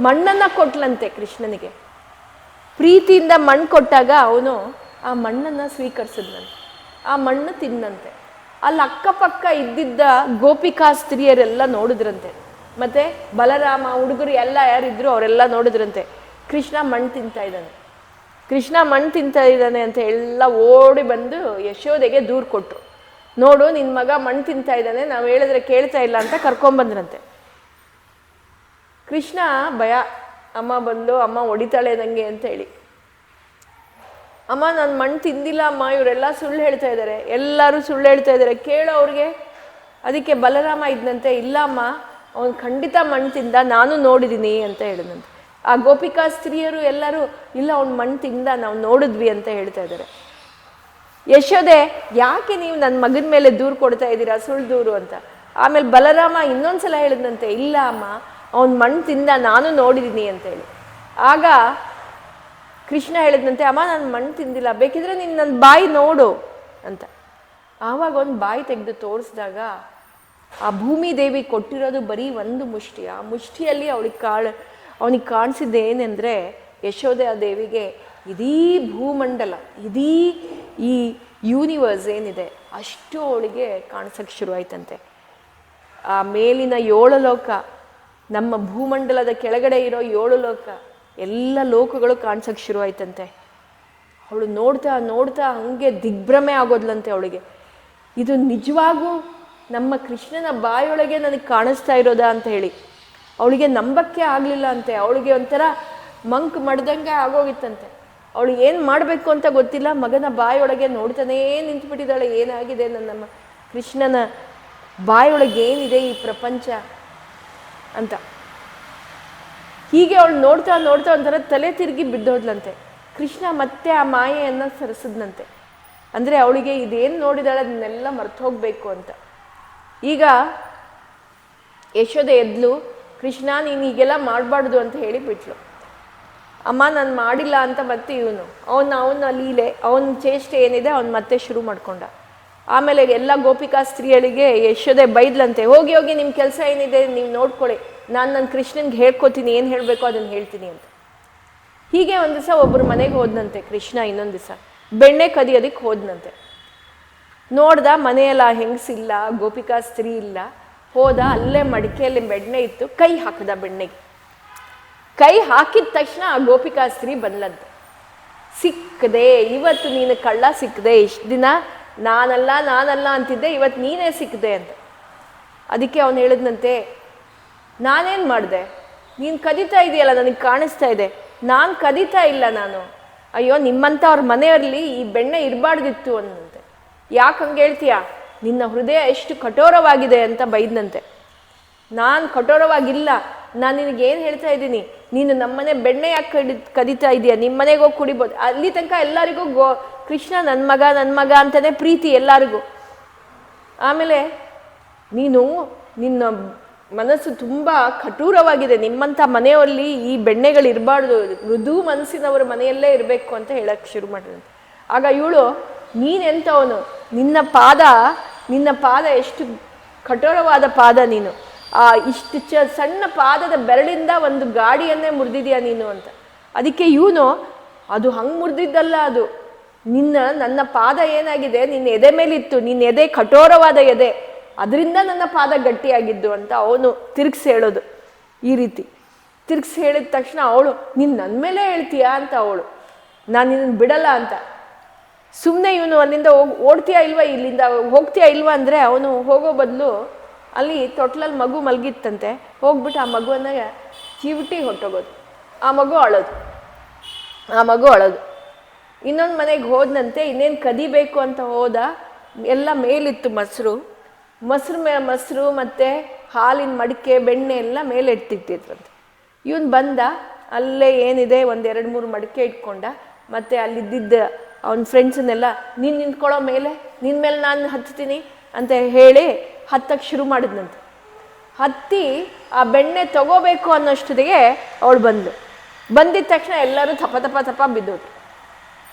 ಮಣ್ಣನ್ನು ಕೊಟ್ಲಂತೆ ಕೃಷ್ಣನಿಗೆ. ಪ್ರೀತಿಯಿಂದ ಮಣ್ಣು ಕೊಟ್ಟಾಗ ಅವನು ಆ ಮಣ್ಣನ್ನು ಸ್ವೀಕರಿಸಿದ್ನಂತೆ, ಆ ಮಣ್ಣು ತಿನ್ನಂತೆ. ಅಲ್ಲಿ ಅಕ್ಕಪಕ್ಕ ಇದ್ದಿದ್ದ ಗೋಪಿಕಾ ಸ್ತ್ರೀಯರೆಲ್ಲ ನೋಡಿದ್ರಂತೆ, ಮತ್ತು ಬಲರಾಮ ಹುಡುಗರು ಎಲ್ಲ ಯಾರಿದ್ರು ಅವರೆಲ್ಲ ನೋಡಿದ್ರಂತೆ ಕೃಷ್ಣ ಮಣ್ಣು ತಿಂತಾ ಇದ್ದಾನೆ ಅಂತ ಎಲ್ಲ ಓಡಿ ಬಂದು ಯಶೋದೆಗೆ ದೂರು ಕೊಟ್ಟರು. ನೋಡು, ನಿನ್ನ ಮಗ ಮಣ್ಣು ತಿಂತಾ ಇದ್ದಾನೆ, ನಾವು ಹೇಳಿದ್ರೆ ಕೇಳ್ತಾ ಇಲ್ಲ ಅಂತ ಕರ್ಕೊಂಬಂದ್ರಂತೆ. ಕೃಷ್ಣ ಭಯ, ಅಮ್ಮ ಹೊಡಿತಾಳೆ ನನಗೆ ಅಂತ ಹೇಳಿ. ಅಮ್ಮ ನಾನು ಮಣ್ಣು ತಿಂದಿಲ್ಲ ಅಮ್ಮ, ಇವರೆಲ್ಲ ಸುಳ್ಳು ಹೇಳ್ತಾ ಇದ್ದಾರೆ, ಎಲ್ಲರೂ ಸುಳ್ಳು ಹೇಳ್ತಾ ಇದ್ದಾರೆ, ಕೇಳೋ ಅವ್ರಿಗೆ. ಅದಕ್ಕೆ ಬಲರಾಮ ಇದ್ದಂತೆ, ಇಲ್ಲ ಅಮ್ಮ ಅವನು ಖಂಡಿತ ಮಣ್ಣು ತಿಂದ, ನಾನು ನೋಡಿದ್ದೀನಿ ಅಂತ ಹೇಳಿದಂತೆ. ಆ ಗೋಪಿಕಾ ಸ್ತ್ರೀಯರು ಎಲ್ಲರೂ ಇಲ್ಲ ಅವ್ನು ಮಣ್ಣು ತಿಂದ, ನಾವು ನೋಡಿದ್ವಿ ಅಂತ ಹೇಳ್ತಾ ಇದ್ದಾರೆ. ಯಶೋದೆ, ಯಾಕೆ ನೀವು ನನ್ನ ಮಗನ ಮೇಲೆ ದೂರು ಕೊಡ್ತಾ ಇದ್ದೀರಾ, ಸುಳ್ಳು ದೂರು ಅಂತ. ಆಮೇಲೆ ಬಲರಾಮ ಇನ್ನೊಂದ್ಸಲ ಹೇಳಿದಂತೆ, ಇಲ್ಲ ಅಮ್ಮ ಅವ್ನು ಮಣ್ಣು ತಿಂದ, ನಾನು ನೋಡಿದ್ದೀನಿ ಅಂತ ಹೇಳಿ. ಆಗ ಕೃಷ್ಣ ಹೇಳಿದಂತೆ, ಅಮ್ಮ ನಾನು ಮಣ್ಣು ತಿಂದಿಲ್ಲ, ಬೇಕಿದ್ರೆ ನೀನು ನನ್ನ ಬಾಯಿ ನೋಡು ಅಂತ. ಆವಾಗ ಒಂದು ಬಾಯಿ ತೆಗೆದು ತೋರಿಸಿದಾಗ ಆ ಭೂಮಿ ದೇವಿ ಕೊಟ್ಟಿರೋದು ಬರೀ ಒಂದು ಮುಷ್ಟಿ. ಆ ಮುಷ್ಟಿಯಲ್ಲಿ ಅವನಿಗೆ ಕಾಣಿಸಿದ್ದೇನೆಂದರೆ, ಯಶೋದೆ ಆ ದೇವಿಗೆ ಇಡೀ ಭೂಮಂಡಲ, ಇಡೀ ಈ ಯೂನಿವರ್ಸ್ ಏನಿದೆ ಅಷ್ಟು ಅವಳಿಗೆ ಕಾಣಿಸೋಕ್ಕೆ ಶುರುವಾಯ್ತಂತೆ. ಆ ಮೇಲಿನ 7 ಲೋಕ, ನಮ್ಮ ಭೂಮಂಡಲದ ಕೆಳಗಡೆ ಇರೋ 7 ಲೋಕ, ಎಲ್ಲ ಲೋಕಗಳು ಕಾಣಿಸೋಕ್ಕೆ ಶುರುವಾಯ್ತಂತೆ. ಅವಳು ನೋಡ್ತಾ ಹಂಗೆ ದಿಗ್ಭ್ರಮೆ ಆಗೋದ್ಲಂತೆ ಅವಳಿಗೆ. ಇದು ನಿಜವಾಗೂ ನಮ್ಮ ಕೃಷ್ಣನ ಬಾಯೊಳಗೆ ನನಗೆ ಕಾಣಿಸ್ತಾ ಇರೋದಾ ಅಂತ ಹೇಳಿ ಅವಳಿಗೆ ನಂಬಕ್ಕೆ ಆಗಲಿಲ್ಲ ಅಂತೆ. ಅವಳಿಗೆ ಒಂಥರ ಮಂಕ್ ಮಾಡ್ದಂಗೆ ಆಗೋಗಿತ್ತಂತೆ. ಅವಳು ಏನು ಮಾಡಬೇಕು ಅಂತ ಗೊತ್ತಿಲ್ಲ, ಮಗನ ಬಾಯೊಳಗೆ ನೋಡ್ತಾನೇ ನಿಂತುಬಿಟ್ಟಿದ್ದಾಳೆ, ಏನಾಗಿದೆ ನಮ್ಮ ಕೃಷ್ಣನ ಬಾಯೊಳಗೆ ಏನಿದೆ ಈ ಪ್ರಪಂಚ ಅಂತ. ಹೀಗೆ ಅವಳು ನೋಡ್ತಾ ಒಂಥರ ತಲೆ ತಿರುಗಿ ಬಿದ್ದೋದ್ಲಂತೆ. ಕೃಷ್ಣ ಮತ್ತೆ ಆ ಮಾಯೆಯನ್ನು ಸರಿಸಿದ್ನಂತೆ. ಅಂದರೆ ಅವಳಿಗೆ ಇದೇನು ನೋಡಿದಾಳೆ ಅದನ್ನೆಲ್ಲ ಮರ್ತು ಹೋಗಬೇಕು ಅಂತ. ಈಗ ಯಶೋದೆ ಎದ್ಲು, ಕೃಷ್ಣ ನೀನು ಹೀಗೆಲ್ಲ ಮಾಡಬಾರ್ದು ಅಂತ ಹೇಳಿ ಬಿಟ್ಲು. ಅಮ್ಮ ನಾನು ಮಾಡಿಲ್ಲ ಅಂತ ಮತ್ತೆ ಅವನ ಲೀಲೆ, ಅವನ ಚೇಷ್ಟೆ ಏನಿದೆ ಅವನು ಮತ್ತೆ ಶುರು ಮಾಡ್ಕೊಂಡ. ಆಮೇಲೆ ಎಲ್ಲ ಗೋಪಿಕಾ ಸ್ತ್ರೀಯರಿಗೆ ಯಶೋದೆ ಬೈದ್ಲಂತೆ, ಹೋಗಿ ಹೋಗಿ ನಿಮ್ಮ ಕೆಲಸ ಏನಿದೆ ನೀವು ನೋಡ್ಕೊಳ್ಳಿ, ನಾನು ನನ್ನ ಕೃಷ್ಣನ್ಗೆ ಹೇಳ್ಕೊತೀನಿ, ಏನು ಹೇಳಬೇಕು ಅದನ್ನು ಹೇಳ್ತೀನಿ ಅಂತ. ಹೀಗೆ ಒಂದು ದಿವಸ ಒಬ್ಬರು ಮನೆಗೆ ಹೋದ್ನಂತೆ ಕೃಷ್ಣ. ಇನ್ನೊಂದು ದಿವಸ ಬೆಣ್ಣೆ ಕದಿಯೋದಕ್ಕೆ ಹೋದ್ನಂತೆ. ನೋಡ್ದ ಮನೆಯಲ್ಲ ಹೆಂಗಸಿಲ್ಲ, ಗೋಪಿಕಾ ಸ್ತ್ರೀ ಇಲ್ಲ. ಹೋದ, ಅಲ್ಲೇ ಮಡಿಕೆಯಲ್ಲಿ ಬೆಣ್ಣೆ ಇತ್ತು, ಕೈ ಹಾಕಿದ ಬೆಣ್ಣೆಗೆ. ಕೈ ಹಾಕಿದ ತಕ್ಷಣ ಆ ಗೋಪಿಕಾ ಸ್ತ್ರೀ ಬಂದ್ಲಂತೆ. ಸಿಕ್ಕದೆ, ಇವತ್ತು ನೀನು ಕಳ್ಳ ಸಿಕ್ಕದೆ, ಇಷ್ಟು ದಿನ ನಾನಲ್ಲ ಅಂತಿದ್ದೆ, ಇವತ್ತು ನೀನೇ ಸಿಕ್ಕದೆ ಅಂತ. ಅದಕ್ಕೆ ಅವನು ಹೇಳಿದ್ನಂತೆ, ನಾನೇನು ಮಾಡಿದೆ, ನೀನು ಕದೀತಾ ಇದೆಯಲ್ಲ, ನನಗೆ ಕಾಣಿಸ್ತಾ ಇದೆ, ನಾನು ಕದೀತಾ ಇಲ್ಲ ನಾನು. ಅಯ್ಯೋ, ನಿಮ್ಮಂಥ ಅವ್ರ ಮನೆಯಲ್ಲಿ ಈ ಬೆಣ್ಣೆ ಇರಬಾರ್ದಿತ್ತು ಅನ್ನಂತೆ. ಯಾಕೆ ಹಂಗೆ ಹೇಳ್ತೀಯ, ನಿನ್ನ ಹೃದಯ ಎಷ್ಟು ಕಠೋರವಾಗಿದೆ ಅಂತ ಬೈದ್ನಂತೆ. ನಾನು ಕಠೋರವಾಗಿಲ್ಲ, ನಾನು ನಿನಗೇನು ಹೇಳ್ತಾ ಇದ್ದೀನಿ, ನೀನು ನಮ್ಮನೆ ಬೆಣ್ಣೆ ಯಾಕೆ ಕದೀತಾ ಇದೆಯಾ, ನಿಮ್ಮ ಮನೆಗೆ ಹೋಗಿ ಕುಡಿಬೋದು. ಅಲ್ಲಿ ತನಕ ಎಲ್ಲರಿಗೂ ಕೃಷ್ಣ ನನ್ನ ಮಗ ಅಂತಲೇ ಪ್ರೀತಿ ಎಲ್ಲರಿಗೂ. ಆಮೇಲೆ ನಿನ್ನ ಮನಸ್ಸು ತುಂಬ ಕಠೋರವಾಗಿದೆ, ನಿಮ್ಮಂಥ ಮನೆಯಲ್ಲಿ ಈ ಬೆಣ್ಣೆಗಳಿರಬಾರ್ದು, ಮೃದು ಮನಸ್ಸಿನವರ ಮನೆಯಲ್ಲೇ ಇರಬೇಕು ಅಂತ ಹೇಳಕ್ಕೆ ಶುರು ಮಾಡಿದಂತೆ. ಆಗ ಇವಳು, ನೀನೆಂಥವನು, ನಿನ್ನ ಪಾದ ಎಷ್ಟು ಕಠೋರವಾದ ಪಾದ, ನೀನು ಇಷ್ಟು ಸಣ್ಣ ಪಾದದ ಬೆರಳಿಂದ ಒಂದು ಗಾಡಿಯನ್ನೇ ಮುರಿದಿದ್ಯಾ ನೀನು ಅಂತ. ಅದಕ್ಕೆ ಇವನು, ಅದು ಹಂಗೆ ಮುರಿದಿದ್ದಲ್ಲ, ಅದು ನನ್ನ ಪಾದ ಏನಾಗಿದೆ, ನಿನ್ನ ಎದೆ ಮೇಲಿತ್ತು, ನಿನ್ನ ಎದೆ ಕಠೋರವಾದ ಎದೆ, ಅದರಿಂದ ನನ್ನ ಪಾದ ಗಟ್ಟಿಯಾಗಿದ್ದು ಅಂತ ಅವನು ತಿರುಗಿಸಿ ಹೇಳೋದು. ಈ ರೀತಿ ತಿರುಗಿಸಿ ಹೇಳಿದ ತಕ್ಷಣ ಅವಳು, ನೀನು ನನ್ನ ಮೇಲೆ ಹೇಳ್ತೀಯಾ ಅಂತ ಅವಳು, ನಾನು ನಿನ್ನ ಬಿಡಲ್ಲ ಅಂತ. ಸುಮ್ಮನೆ ಇವನು ಅಲ್ಲಿಂದ ಓಡ್ತೀಯಾ ಇಲ್ವಾ, ಇಲ್ಲಿಂದ ಹೋಗ್ತೀಯಾ ಇಲ್ವಾ ಅಂದರೆ, ಅವನು ಹೋಗೋ ಬದಲು ಅಲ್ಲಿ ತೊಟ್ಲಲ್ಲಿ ಮಗು ಮಲಗಿತ್ತಂತೆ, ಹೋಗ್ಬಿಟ್ಟು ಆ ಮಗುವನ್ನು ಚಿವಿಟಿ ಹೊಟ್ಟೋಗೋದು, ಆ ಮಗು ಅಳೋದು. ಇನ್ನೊಂದು ಮನೆಗೆ ಹೋದನಂತೆ, ಇನ್ನೇನು ಕದಿಬೇಕು ಅಂತ ಹೋದ, ಎಲ್ಲ ಮೇಲಿತ್ತು ಮೊಸರು ಮತ್ತು ಹಾಲಿನ ಮಡಿಕೆ ಬೆಣ್ಣೆ ಎಲ್ಲ ಮೇಲೆ ಇಟ್ಟಿರ್ತಿದ್ರಂತೆ. ಇವನು ಬಂದ, ಅಲ್ಲೇ ಏನಿದೆ 1-2-3 ಮಡಿಕೆ ಇಟ್ಕೊಂಡ, ಮತ್ತು ಅಲ್ಲಿದ್ದಿದ್ದ ಅವನ ಫ್ರೆಂಡ್ಸನ್ನೆಲ್ಲ, ನೀನು ನಿಂತ್ಕೊಳ್ಳೋ ಮೇಲೆ, ನಿನ್ನ ಮೇಲೆ ನಾನು ಹತ್ತೀನಿ ಅಂತ ಹೇಳಿ ಹತ್ತಕ್ಕೆ ಶುರು ಮಾಡಿದ್ನಂತೆ. ಹತ್ತಿ ಆ ಬೆಣ್ಣೆ ತಗೋಬೇಕು ಅನ್ನೋಷ್ಟೊತ್ತಿಗೆ ಅವಳು ಬಂದಿದ್ದ ತಕ್ಷಣ ಎಲ್ಲರೂ ತಪ ಬಿದ್ದೋದು.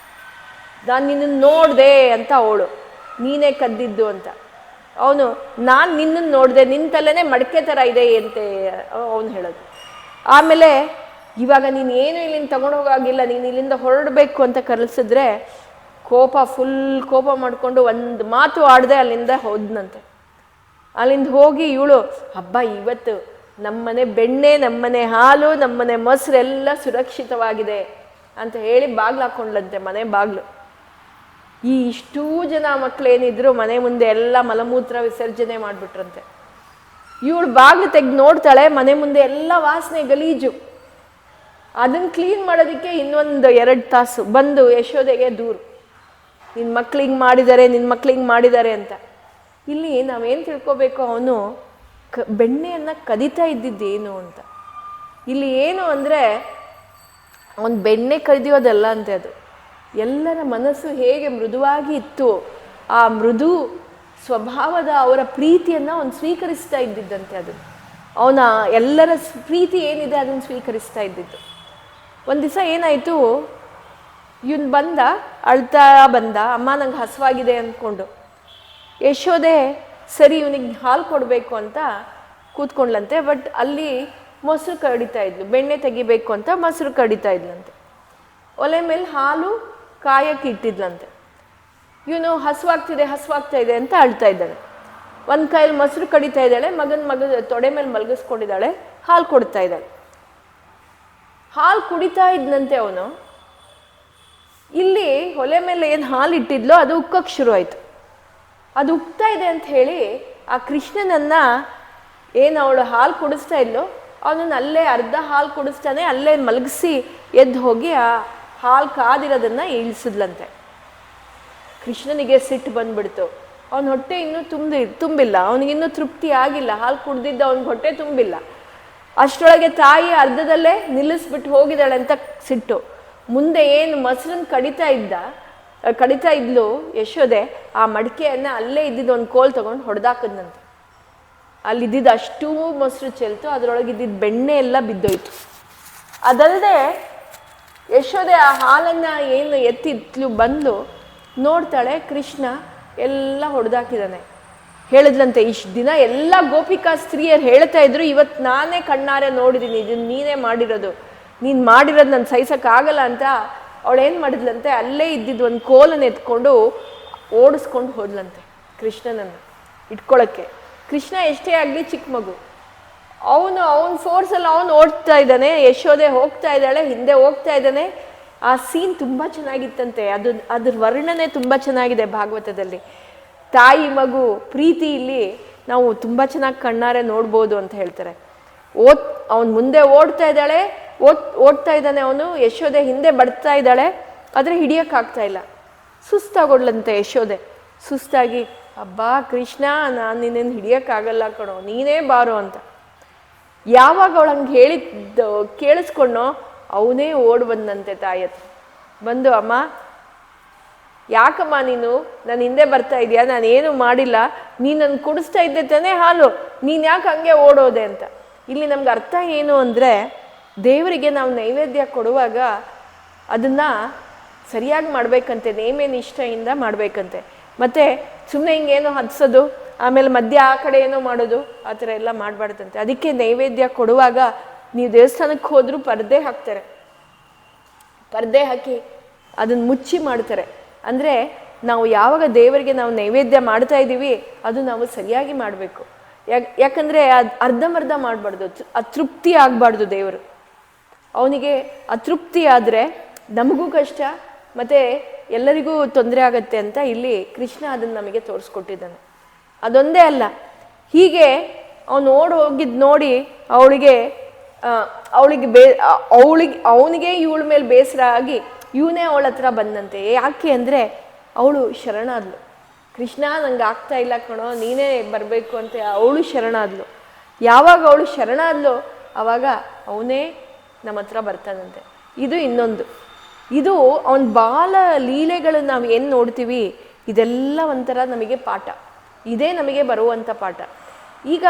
ನಾನು ನಿನ್ನನ್ನು ನೋಡಿದೆ ಅಂತ ಅವಳು, ನೀನೇ ಕದ್ದಿದ್ದು ಅಂತ. ಅವನು, ನಾನು ನಿನ್ನನ್ನು ನೋಡಿದೆ, ನಿನ್ನ ತಲೆನೇ ಮಡಿಕೆ ಥರ ಇದೆ ಅಂತೆ ಅವನು ಹೇಳೋದು. ಆಮೇಲೆ, ಇವಾಗ ನೀನು ಏನು ಇಲ್ಲಿಂದ ತಗೊಂಡೋಗಾಗಿಲ್ಲ, ನೀನು ಇಲ್ಲಿಂದ ಹೊರಡಬೇಕು ಅಂತ ಕರೆಸಿದ್ರೆ ಫುಲ್ ಕೋಪ ಮಾಡಿಕೊಂಡು ಒಂದು ಮಾತು ಆಡದೆ ಅಲ್ಲಿಂದ ಹೋದ್ನಂತೆ. ಅಲ್ಲಿಂದ ಹೋಗಿ ಇವಳು, ಹಬ್ಬ, ಇವತ್ತು ನಮ್ಮನೆ ಬೆಣ್ಣೆ, ನಮ್ಮನೆ ಹಾಲು, ನಮ್ಮನೆ ಮೊಸರೆಲ್ಲ ಸುರಕ್ಷಿತವಾಗಿದೆ ಅಂತ ಹೇಳಿ ಬಾಗ್ಲು ಹಾಕ್ಕೊಂಡ್ಲಂತೆ, ಮನೆ ಬಾಗ್ಲು. ಇಷ್ಟೂ ಜನ ಮಕ್ಕಳೇನಿದ್ರು ಮನೆ ಮುಂದೆ ಎಲ್ಲ ಮಲಮೂತ್ರ ವಿಸರ್ಜನೆ ಮಾಡಿಬಿಟ್ರಂತೆ. ಇವಳು ಬಾಗ್ಲು ತೆಗೆದು ನೋಡ್ತಾಳೆ, ಮನೆ ಮುಂದೆ ಎಲ್ಲ ವಾಸನೆ ಗಲೀಜು. ಅದನ್ನು ಕ್ಲೀನ್ ಮಾಡೋದಕ್ಕೆ ಇನ್ನೊಂದು 2 ತಾಸು. ಬಂದು ಯಶೋದೆಗೆ ದೂರು, ನಿನ್ನ ಮಕ್ಳಿಗೆ ಮಾಡಿದ್ದಾರೆ ಅಂತ. ಇಲ್ಲಿ ನಾವೇನು ತಿಳ್ಕೊಬೇಕು, ಅವನು ಬೆಣ್ಣೆಯನ್ನು ಕದೀತಾ ಇದ್ದಿದ್ದೇನು ಅಂತ. ಇಲ್ಲಿ ಏನು ಅಂದರೆ, ಅವನು ಬೆಣ್ಣೆ ಕದಿಯೋದಲ್ಲ ಅಂತೆ, ಅದು ಎಲ್ಲರ ಮನಸ್ಸು ಹೇಗೆ ಮೃದುವಾಗಿ ಇತ್ತು, ಆ ಮೃದು ಸ್ವಭಾವದ ಅವರ ಪ್ರೀತಿಯನ್ನು ಅವನು ಸ್ವೀಕರಿಸ್ತಾ ಇದ್ದಿದ್ದಂತೆ. ಅದು ಅವನ ಎಲ್ಲರ ಪ್ರೀತಿ ಏನಿದೆ ಅದನ್ನು ಸ್ವೀಕರಿಸ್ತಾ ಇದ್ದಿದ್ದು. ಒಂದು ದಿವಸ ಏನಾಯಿತು, ಇವನು ಅಳ್ತಾ ಬಂದ, ಅಮ್ಮ ನಂಗೆ ಹಸುವಾಗಿದೆ ಅಂದ್ಕೊಂಡು. ಯಶೋದೆ ಸರಿ ಇವನಿಗೆ ಹಾಲು ಕೊಡಬೇಕು ಅಂತ ಕೂತ್ಕೊಂಡ್ಲಂತೆ. ಬಟ್ ಅಲ್ಲಿ ಮೊಸರು ಕಡಿತಾ ಇದ್ಲು, ಬೆಣ್ಣೆ ತೆಗಿಬೇಕು ಅಂತ ಮೊಸರು ಕಡಿತಾ ಇದ್ಲಂತೆ. ಒಲೆ ಮೇಲೆ ಹಾಲು ಕಾಯಕ್ಕೆ ಇಟ್ಟಿದ್ಲಂತೆ. ಇವನು ಹಸುವಾಗ್ತಾ ಇದೆ ಅಂತ ಅಳ್ತಾ ಇದ್ದಾಳೆ. ಒಂದು ಕೈಯಲ್ಲಿ ಮೊಸರು ಕಡಿತಾ ಇದ್ದಾಳೆ, ಮಗನ ತೊಡೆ ಮೇಲೆ ಮಲಗಿಸ್ಕೊಂಡಿದ್ದಾಳೆ, ಹಾಲು ಕೊಡ್ತಾ ಇದ್ದಾಳೆ. ಹಾಲು ಕುಡಿತಾ ಇದ್ನಂತೆ ಅವನು. ಇಲ್ಲಿ ಒಲೆ ಮೇಲೆ ಏನು ಹಾಲು ಇಟ್ಟಿದ್ಲೋ ಅದು ಉಕ್ಕಕ್ಕೆ ಶುರು ಆಯಿತು. ಅದು ಉಕ್ತಾ ಇದೆ ಅಂತ ಹೇಳಿ ಆ ಕೃಷ್ಣನನ್ನು ಏನು ಅವಳು ಹಾಲು ಕುಡಿಸ್ತಾ ಇದ್ಲು, ಅವನನ್ನು ಅಲ್ಲೇ ಅರ್ಧ ಹಾಲು ಕುಡಿಸ್ತಾನೆ, ಅಲ್ಲೇ ಮಲಗಿಸಿ ಎದ್ದು ಹೋಗಿ ಆ ಹಾಲು ಕಾದಿರೋದನ್ನು ಇಳಿಸಿದ್ಲಂತೆ. ಕೃಷ್ಣನಿಗೆ ಸಿಟ್ಟು ಬಂದ್ಬಿಡ್ತು. ಅವನ ಹೊಟ್ಟೆ ಇನ್ನೂ ತುಂಬಿಲ್ಲ, ಅವನಿಗಿನ್ನೂ ತೃಪ್ತಿ ಆಗಿಲ್ಲ, ಹಾಲು ಕುಡ್ದಿದ್ದ ಅವನಿಗೆ ಹೊಟ್ಟೆ ತುಂಬಿಲ್ಲ. ಅಷ್ಟರೊಳಗೆ ತಾಯಿ ಅರ್ಧದಲ್ಲೇ ನಿಲ್ಲಿಸ್ಬಿಟ್ಟು ಹೋಗಿದ್ದಾಳೆ ಅಂತ ಸಿಟ್ಟು. ಮುಂದೆ ಏನು ಮೊಸರನ್ನು ಕಡಿತಾ ಇದ್ಲು ಯಶೋದೆ, ಆ ಮಡಿಕೆಯನ್ನು ಅಲ್ಲೇ ಇದ್ದಿದ್ದು ಒಂದು ಕೋಲ್ ತೊಗೊಂಡು ಹೊಡೆದಾಕದ್ನಂತೆ. ಅಲ್ಲಿದ್ದಿದ್ದು ಅಷ್ಟೂ ಮೊಸರು ಚೆಲ್ತು, ಅದರೊಳಗಿದ್ದಿದ್ದು ಬೆಣ್ಣೆ ಎಲ್ಲ ಬಿದ್ದೋಯ್ತು. ಅದಲ್ಲದೆ ಯಶೋದೆ ಆ ಹಾಲನ್ನು ಏನು ಎತ್ತಿದ್ಲು ಬಂದು ನೋಡ್ತಾಳೆ, ಕೃಷ್ಣ ಎಲ್ಲ ಹೊಡೆದಾಕಿದ್ದಾನೆ. ಹೇಳಿದ್ಲಂತೆ, ಇಷ್ಟು ದಿನ ಎಲ್ಲ ಗೋಪಿಕಾ ಸ್ತ್ರೀಯರು ಹೇಳ್ತಾ ಇದ್ರು, ಇವತ್ತು ನಾನೇ ಕಣ್ಣಾರೆ ನೋಡಿದ್ದೀನಿ, ಇದನ್ನ ನೀನೇ ಮಾಡಿರೋದು, ನೀನು ಮಾಡಿರೋದು ನಾನು ಸಹಿಸೋಕ್ಕಾಗಲ್ಲ ಅಂತ ಅವಳೇನು ಮಾಡಿದ್ಲಂತೆ, ಅಲ್ಲೇ ಇದ್ದಿದ್ದು ಒಂದು ಕೋಲನ್ನು ಎತ್ಕೊಂಡು ಓಡಿಸ್ಕೊಂಡು ಹೋದ್ಲಂತೆ ಕೃಷ್ಣನನ್ನು ಇಟ್ಕೊಳ್ಳೋಕ್ಕೆ. ಕೃಷ್ಣ ಎಷ್ಟೇ ಆಗಲಿ ಚಿಕ್ಕ ಮಗು, ಅವನ ಫೋರ್ಸಲ್ಲಿ ಅವನು ಓಡ್ತಾ ಇದ್ದಾನೆ, ಯಶೋದೆ ಹೋಗ್ತಾ ಇದ್ದಾಳೆ, ಹಿಂದೆ ಹೋಗ್ತಾ ಇದ್ದಾನೆ. ಆ ಸೀನ್ ತುಂಬ ಚೆನ್ನಾಗಿತ್ತಂತೆ. ಅದ್ರ ವರ್ಣನೆ ತುಂಬ ಚೆನ್ನಾಗಿದೆ ಭಾಗವತದಲ್ಲಿ. ತಾಯಿ ಮಗು ಪ್ರೀತಿ ಇಲ್ಲಿ ನಾವು ತುಂಬ ಚೆನ್ನಾಗಿ ಕಣ್ಣಾರೆ ನೋಡ್ಬೋದು ಅಂತ ಹೇಳ್ತಾರೆ. ಅವನು ಮುಂದೆ ಓಡ್ತಾ ಇದ್ದಾಳೆ, ಓಡ್ತಾ ಇದ್ದಾನೆ ಅವನು, ಯಶೋದೆ ಹಿಂದೆ ಬರ್ತಾ ಇದ್ದಾಳೆ, ಆದರೆ ಹಿಡಿಯೋಕ್ಕಾಗ್ತಾ ಇಲ್ಲ. ಸುಸ್ತಾಗೋಡ್ಲಂತೆ ಯಶೋದೆ. ಸುಸ್ತಾಗಿ, ಅಬ್ಬಾ ಕೃಷ್ಣ, ನಾನು ನಿನ್ನನ್ನು ಹಿಡಿಯೋಕ್ಕಾಗಲ್ಲ ಕಣೋ, ನೀನೇ ಬಾರೋ ಅಂತ. ಯಾವಾಗ ಅವಳು ಹಂಗೆ ಹೇಳಿದ್ದು ಕೇಳಿಸ್ಕೊಂಡೋ ಅವನೇ ಓಡ್ ಬಂದಂತೆ ತಾಯಿ ಹತ್ರ. ಬಂದು, ಅಮ್ಮ ಯಾಕಮ್ಮ ನೀನು ನನ್ನ ಹಿಂದೆ ಬರ್ತಾ ಇದೆಯಾ, ನಾನೇನು ಮಾಡಿಲ್ಲ, ನೀನು ನನ್ನ ಕುಡಿಸ್ತಾ ಇದ್ದೆ ತಾನೇ ಹಾಲು, ನೀನು ಯಾಕೆ ಹಂಗೆ ಓಡೋದೆ ಅಂತ. ಇಲ್ಲಿ ನಮ್ಗೆ ಅರ್ಥ ಏನು ಅಂದರೆ, ದೇವರಿಗೆ ನಾವು ನೈವೇದ್ಯ ಕೊಡುವಾಗ ಅದನ್ನು ಸರಿಯಾಗಿ ಮಾಡಬೇಕಂತೆ, ನೇಮೇ ನಿಷ್ಠೆಯಿಂದ ಮಾಡಬೇಕಂತೆ. ಮತ್ತು ಸುಮ್ಮನೆ ಹಿಂಗೇನೋ ಹತ್ಸೋದು, ಆಮೇಲೆ ಮಧ್ಯ ಆ ಕಡೆ ಏನೋ ಮಾಡೋದು, ಆ ಥರ ಎಲ್ಲ ಮಾಡಬಾರ್ದಂತೆ. ಅದಕ್ಕೆ ನೈವೇದ್ಯ ಕೊಡುವಾಗ ನೀವು ದೇವಸ್ಥಾನಕ್ಕೆ ಹೋದರೂ ಪರ್ದೆ ಹಾಕ್ತಾರೆ, ಪರ್ದೆ ಹಾಕಿ ಅದನ್ನು ಮುಚ್ಚಿ ಮಾಡ್ತಾರೆ. ಅಂದರೆ ನಾವು ಯಾವಾಗ ದೇವರಿಗೆ ನಾವು ನೈವೇದ್ಯ ಮಾಡ್ತಾ ಇದ್ದೀವಿ ಅದು ನಾವು ಸರಿಯಾಗಿ ಮಾಡಬೇಕು. ಯಾಕಂದರೆ ಅರ್ಧಂಬರ್ಧ ಮಾಡಬಾರ್ದು, ಅತೃಪ್ತಿ ಆಗಬಾರ್ದು. ದೇವರು ಅವನಿಗೆ ಅತೃಪ್ತಿ ಆದರೆ ನಮಗೂ ಕಷ್ಟ, ಮತ್ತು ಎಲ್ಲರಿಗೂ ತೊಂದರೆ ಆಗತ್ತೆ ಅಂತ ಇಲ್ಲಿ ಕೃಷ್ಣ ಅದನ್ನು ನಮಗೆ ತೋರಿಸ್ಕೊಟ್ಟಿದ್ದಾನೆ. ಅದೊಂದೇ ಅಲ್ಲ, ಹೀಗೆ ಅವನು ಹೋಗಿದ್ದು ನೋಡಿ ಅವನಿಗೆ ಇವಳ ಮೇಲೆ ಬೇಸರ ಆಗಿ ಇವನೇ ಅವಳ ಹತ್ರ ಬಂದಂತೆ. ಯಾಕೆ ಅಂದರೆ ಅವಳು ಶರಣಾದ್ಲು. ಕೃಷ್ಣ ನಂಗೆ ಆಗ್ತಾ ಇಲ್ಲ ಕಣೋ, ನೀನೇ ಬರಬೇಕು ಅಂತ ಅವಳು ಶರಣಾದ್ಲು. ಯಾವಾಗ ಅವಳು ಶರಣಾದ್ಲು ಆವಾಗ ಅವನೇ ನಮ್ಮ ಹತ್ರ ಬರ್ತಾನಂತೆ. ಇದು ಇನ್ನೊಂದು, ಇದು ಅವನ ಬಾಲ ಲೀಲೆಗಳು ನಾವು ಏನು ನೋಡ್ತೀವಿ ಇದೆಲ್ಲ ಒಂಥರ ನಮಗೆ ಪಾಠ, ಇದೇ ನಮಗೆ ಬರುವಂಥ ಪಾಠ. ಈಗ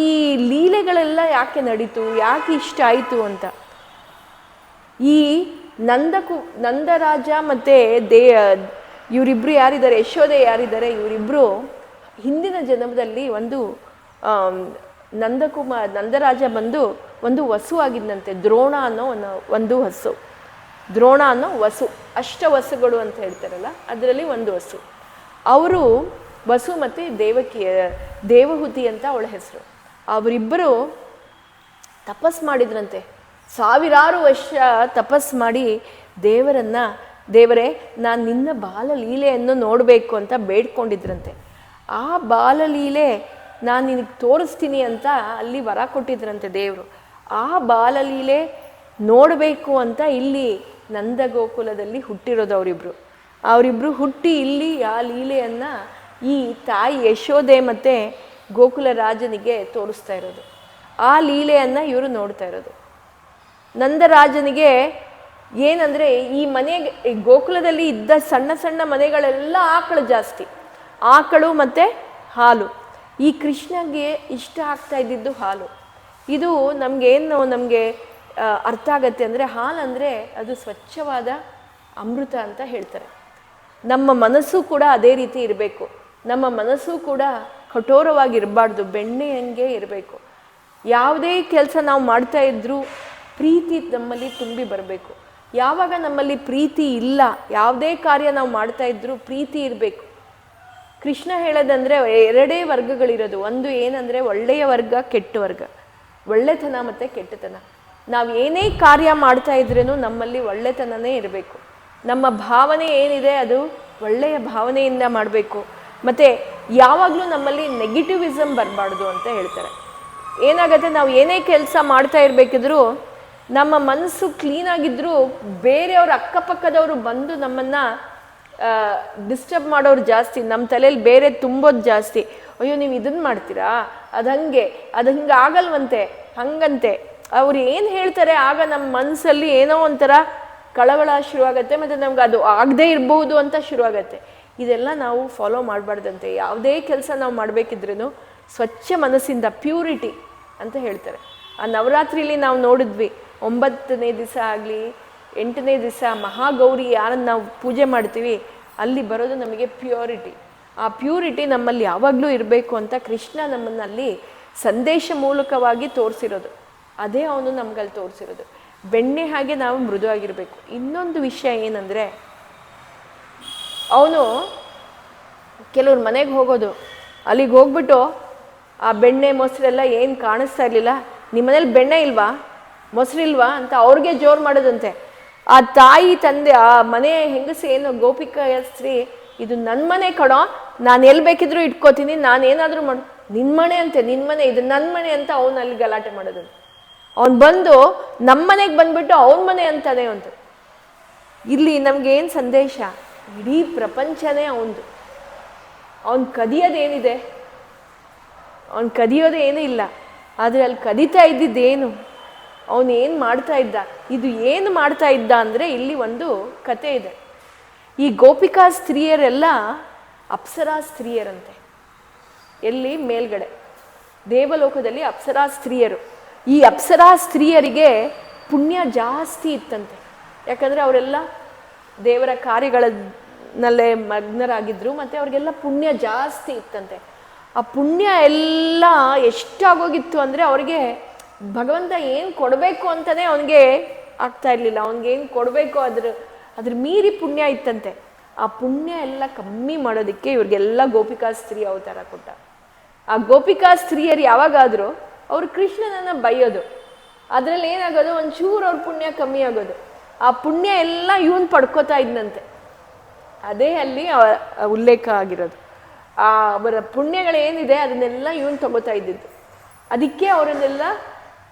ಈ ಲೀಲೆಗಳೆಲ್ಲ ಯಾಕೆ ನಡೀತು, ಯಾಕೆ ಇಷ್ಟ ಆಯಿತು ಅಂತ, ಈ ನಂದರಾಜ ಮತ್ತು ಇವರಿಬ್ಬರು ಯಾರಿದ್ದಾರೆ, ಯಶೋದೆ ಯಾರಿದ್ದಾರೆ, ಇವರಿಬ್ಬರು ಹಿಂದಿನ ಜನ್ಮದಲ್ಲಿ ಒಂದು ನಂದರಾಜ ಬಂದು ಒಂದು ವಸು ಆಗಿದ್ದಂತೆ. ದ್ರೋಣ ಅನ್ನೋ ಒಂದು ವಸು, ದ್ರೋಣ ಅನ್ನೋ ವಸು, ಅಷ್ಟವಸುಗಳು ಅಂತ ಹೇಳ್ತಾರಲ್ಲ ಅದರಲ್ಲಿ ಒಂದು ವಸು. ಅವರು ವಸು ಮತ್ತು ದೇವಹೂತಿ ಅಂತ ಅವಳ ಹೆಸರು. ಅವರಿಬ್ಬರು ತಪಸ್ ಮಾಡಿದ್ರಂತೆ. ಸಾವಿರಾರು ವರ್ಷ ತಪಸ್ ಮಾಡಿ ದೇವರೇ ನಾನು ನಿನ್ನ ಬಾಲಲೀಲೆಯನ್ನು ನೋಡಬೇಕು ಅಂತ ಬೇಡ್ಕೊಂಡಿದ್ರಂತೆ. ಆ ಬಾಲಲೀಲೆ ನಾನು ನಿನಗೆ ತೋರಿಸ್ತೀನಿ ಅಂತ ಅಲ್ಲಿ ವರ ಕೊಟ್ಟಿದ್ರಂತೆ ದೇವರು. ಆ ಬಾಲಲೀಲೆ ನೋಡಬೇಕು ಅಂತ ಇಲ್ಲಿ ನಂದಗೋಕುಲದಲ್ಲಿ ಹುಟ್ಟಿರೋದು ಅವರಿಬ್ಬರು ಹುಟ್ಟಿ ಇಲ್ಲಿ ಆ ಲೀಲೆಯನ್ನು ಈ ತಾಯಿ ಯಶೋದೆ ಮತ್ತು ಗೋಕುಲ ರಾಜನಿಗೆ ತೋರಿಸ್ತಾ ಇರೋದು. ಆ ಲೀಲೆಯನ್ನು ಇವರು ನೋಡ್ತಾ ಇರೋದು. ನಂದರಾಜನಿಗೆ ಏನಂದರೆ ಈ ಗೋಕುಲದಲ್ಲಿ ಇದ್ದ ಸಣ್ಣ ಸಣ್ಣ ಮನೆಗಳೆಲ್ಲ ಆಕಳು ಜಾಸ್ತಿ, ಆಕಳು ಮತ್ತು ಹಾಲು. ಈ ಕೃಷ್ಣಗೆ ಇಷ್ಟ ಆಗ್ತಾ ಇದ್ದಿದ್ದು ಹಾಲು. ಇದು ನಮಗೆ ಅರ್ಥ ಆಗತ್ತೆ ಅಂದರೆ, ಹಾಲಂದರೆ ಅದು ಸ್ವಚ್ಛವಾದ ಅಮೃತ ಅಂತ ಹೇಳ್ತಾರೆ. ನಮ್ಮ ಮನಸ್ಸು ಕೂಡ ಅದೇ ರೀತಿ ಇರಬೇಕು. ನಮ್ಮ ಮನಸ್ಸು ಕೂಡ ಕಠೋರವಾಗಿರಬಾರ್ದು, ಬೆಣ್ಣೆಯಂಗೆ ಇರಬೇಕು. ಯಾವುದೇ ಕೆಲಸ ನಾವು ಮಾಡ್ತಾ ಇದ್ರೂ ಪ್ರೀತಿ ನಮ್ಮಲ್ಲಿ ತುಂಬಿ ಬರಬೇಕು. ಯಾವಾಗ ನಮ್ಮಲ್ಲಿ ಪ್ರೀತಿ ಇಲ್ಲ, ಯಾವುದೇ ಕಾರ್ಯ ನಾವು ಮಾಡ್ತಾ ಇದ್ರೂ ಪ್ರೀತಿ ಇರಬೇಕು. ಕೃಷ್ಣ ಹೇಳೋದಂದರೆ ಎರಡೇ ವರ್ಗಗಳಿರೋದು. ಒಂದು ಏನಂದರೆ ಒಳ್ಳೆಯ ವರ್ಗ, ಕೆಟ್ಟ ವರ್ಗ. ಒಳ್ಳೆತನ ಮತ್ತು ಕೆಟ್ಟತನ. ನಾವು ಏನೇ ಕಾರ್ಯ ಮಾಡ್ತಾ ಇದ್ರೂ ನಮ್ಮಲ್ಲಿ ಒಳ್ಳೆತನನೇ ಇರಬೇಕು. ನಮ್ಮ ಭಾವನೆ ಏನಿದೆ ಅದು ಒಳ್ಳೆಯ ಭಾವನೆಯಿಂದ ಮಾಡಬೇಕು. ಮತ್ತು ಯಾವಾಗಲೂ ನಮ್ಮಲ್ಲಿ ನೆಗೆಟಿವಿಸಮ್ ಬರಬಾರ್ದು ಅಂತ ಹೇಳ್ತಾರೆ. ಏನಾಗುತ್ತೆ, ನಾವು ಏನೇ ಕೆಲಸ ಮಾಡ್ತಾ ಇರಬೇಕಿದ್ರೂ ನಮ್ಮ ಮನಸ್ಸು ಕ್ಲೀನಾಗಿದ್ದರೂ ಬೇರೆಯವ್ರ ಅಕ್ಕಪಕ್ಕದವರು ಬಂದು ನಮ್ಮನ್ನು ಡಿಸ್ಟರ್ಬ್ ಮಾಡೋರು ಜಾಸ್ತಿ. ನಮ್ಮ ತಲೆಯಲ್ಲಿ ಬೇರೆ ತುಂಬೋದು ಜಾಸ್ತಿ. ಅಯ್ಯೋ ನೀವು ಇದನ್ನು ಮಾಡ್ತೀರಾ, ಅದು ಹಿಂಗೆ ಆಗಲ್ವಂತೆ, ಹಂಗಂತೆ ಅವ್ರು ಏನು ಹೇಳ್ತಾರೆ, ಆಗ ನಮ್ಮ ಮನಸ್ಸಲ್ಲಿ ಏನೋ ಒಂಥರ ಕಳವಳ ಶುರುವಾಗತ್ತೆ. ಮತ್ತು ನಮ್ಗೆ ಅದು ಆಗದೇ ಇರಬಹುದು ಅಂತ ಶುರುವಾಗತ್ತೆ. ಇದೆಲ್ಲ ನಾವು ಫಾಲೋ ಮಾಡಬಾರ್ದಂತೆ. ಯಾವುದೇ ಕೆಲಸ ನಾವು ಮಾಡಬೇಕಿದ್ರೂ ಸ್ವಚ್ಛ ಮನಸ್ಸಿಂದ, ಪ್ಯೂರಿಟಿ ಅಂತ ಹೇಳ್ತಾರೆ. ಆ ನವರಾತ್ರಿಲಿ ನಾವು ನೋಡಿದ್ವಿ, 9ನೇ ದಿವಸ ಆಗಲಿ 8ನೇ ದಿವಸ ಮಹಾಗೌರಿ ಯಾರನ್ನು ನಾವು ಪೂಜೆ ಮಾಡ್ತೀವಿ ಅಲ್ಲಿ ಬರೋದು ನಮಗೆ ಪ್ಯೂರಿಟಿ. ಆ ಪ್ಯೂರಿಟಿ ನಮ್ಮಲ್ಲಿ ಯಾವಾಗಲೂ ಇರಬೇಕು ಅಂತ ಕೃಷ್ಣ ನಮ್ಮನ್ನಲ್ಲಿ ಸಂದೇಶ ಮೂಲಕವಾಗಿ ತೋರಿಸಿರೋದು. ಅದೇ ಅವನು ನಮ್ಗಲ್ಲಿ ತೋರಿಸಿರೋದು. ಬೆಣ್ಣೆ ಹಾಗೆ ನಾವು ಮೃದುವಾಗಿರಬೇಕು. ಇನ್ನೊಂದು ವಿಷಯ ಏನಂದರೆ, ಅವನು ಕೆಲವ್ರ ಮನೆಗೆ ಹೋಗೋದು, ಅಲ್ಲಿಗೆ ಹೋಗ್ಬಿಟ್ಟು ಆ ಬೆಣ್ಣೆ ಮೊಸರೆಲ್ಲ ಏನು ಕಾಣಿಸ್ತಾ ಇರಲಿಲ್ಲ, ನಿಮ್ಮ ಮನೇಲಿ ಬೆಣ್ಣೆ ಇಲ್ವಾ, ಮೊಸರಿಲ್ವಾ ಅಂತ ಅವ್ರಿಗೆ ಜೋರು ಮಾಡೋದಂತೆ. ಆ ತಾಯಿ ತಂದೆ, ಆ ಮನೆ ಹೆಂಗಸು ಏನು ಗೋಪಿಕಾ ಸ್ತ್ರೀ, ಇದು ನನ್ನ ಮನೆ ಕಣೋ, ನಾನು ಎಲ್ಲಿ ಬೇಕಿದ್ರು ಇಟ್ಕೋತೀನಿ, ನಾನೇನಾದರೂ ಮಾಡು, ನಿನ್ನ ಮನೆ ಅಂತೆ, ನಿನ್ನ ಮನೆ, ಇದು ನನ್ನ ಮನೆ ಅಂತ ಅವನು ಅಲ್ಲಿ ಗಲಾಟೆ ಮಾಡೋದಂತೆ. ಅವನು ಬಂದು ನಮ್ಮ ಮನೆಗೆ ಬಂದ್ಬಿಟ್ಟು ಅವನ ಮನೆ ಅಂತಾನೆ ಅಂತ. ಇಲ್ಲಿ ನಮಗೇನು ಸಂದೇಶ, ಇಡೀ ಪ್ರಪಂಚನೇ ಅವನದು. ಅವನು ಕದಿಯೋದೇನಿದೆ, ಅವನು ಕದಿಯೋದೇನೂ ಇಲ್ಲ, ಆದರೆ ಅಲ್ಲಿ ಕದೀತಾ ಇದ್ದಿದ್ದೇನು, ಅವನು ಏನು ಮಾಡ್ತಾ ಇದ್ದ, ಇದು ಏನು ಮಾಡ್ತಾ ಇದ್ದ ಅಂದರೆ ಇಲ್ಲಿ ಒಂದು ಕತೆ ಇದೆ. ಈ ಗೋಪಿಕಾ ಸ್ತ್ರೀಯರೆಲ್ಲ ಅಪ್ಸರಾ ಸ್ತ್ರೀಯರಂತೆ. ಎಲ್ಲಿ? ಮೇಲ್ಗಡೆ ದೇವಲೋಕದಲ್ಲಿ ಅಪ್ಸರಾ ಸ್ತ್ರೀಯರು. ಈ ಅಪ್ಸರಾ ಸ್ತ್ರೀಯರಿಗೆ ಪುಣ್ಯ ಜಾಸ್ತಿ ಇತ್ತಂತೆ. ಯಾಕಂದರೆ ಅವರೆಲ್ಲ ದೇವರ ಕಾರ್ಯಗಳನ್ನಲ್ಲೇ ಮಗ್ನರಾಗಿದ್ದರು, ಮತ್ತು ಅವ್ರಿಗೆಲ್ಲ ಪುಣ್ಯ ಜಾಸ್ತಿ ಇತ್ತಂತೆ. ಆ ಪುಣ್ಯ ಎಲ್ಲ ಎಷ್ಟಾಗೋಗಿತ್ತು ಅಂದರೆ ಅವ್ರಿಗೆ ಭಗವಂತ ಏನು ಕೊಡಬೇಕು ಅಂತಲೇ ಅವನಿಗೆ ಆಗ್ತಾ ಇರಲಿಲ್ಲ. ಅವನಿಗೇನು ಕೊಡಬೇಕು ಅದ್ರ ಮೀರಿ ಪುಣ್ಯ ಇತ್ತಂತೆ. ಆ ಪುಣ್ಯ ಎಲ್ಲ ಕಮ್ಮಿ ಮಾಡೋದಕ್ಕೆ ಇವ್ರಿಗೆಲ್ಲ ಗೋಪಿಕಾ ಸ್ತ್ರೀ ಅವತಾರ ಕೊಟ್ಟ. ಆ ಗೋಪಿಕಾ ಸ್ತ್ರೀಯರು ಯಾವಾಗಾದರೂ ಅವರು ಕೃಷ್ಣನನ್ನು ಬೈಯೋದು, ಅದರಲ್ಲಿ ಏನಾಗೋದು, ಒಂಚೂರು ಅವ್ರ ಪುಣ್ಯ ಕಮ್ಮಿ ಆಗೋದು. ಆ ಪುಣ್ಯ ಎಲ್ಲ ಇವನು ಪಡ್ಕೋತಾ ಇದ್ದಂತೆ. ಅದೇ ಅಲ್ಲಿ ಉಲ್ಲೇಖ ಆಗಿರೋದು. ಆ ಅವರ ಪುಣ್ಯಗಳೇನಿದೆ ಅದನ್ನೆಲ್ಲ ಇವನು ತಗೋತಾ ಇದ್ದಿದ್ದು. ಅದಕ್ಕೆ ಅವರನ್ನೆಲ್ಲ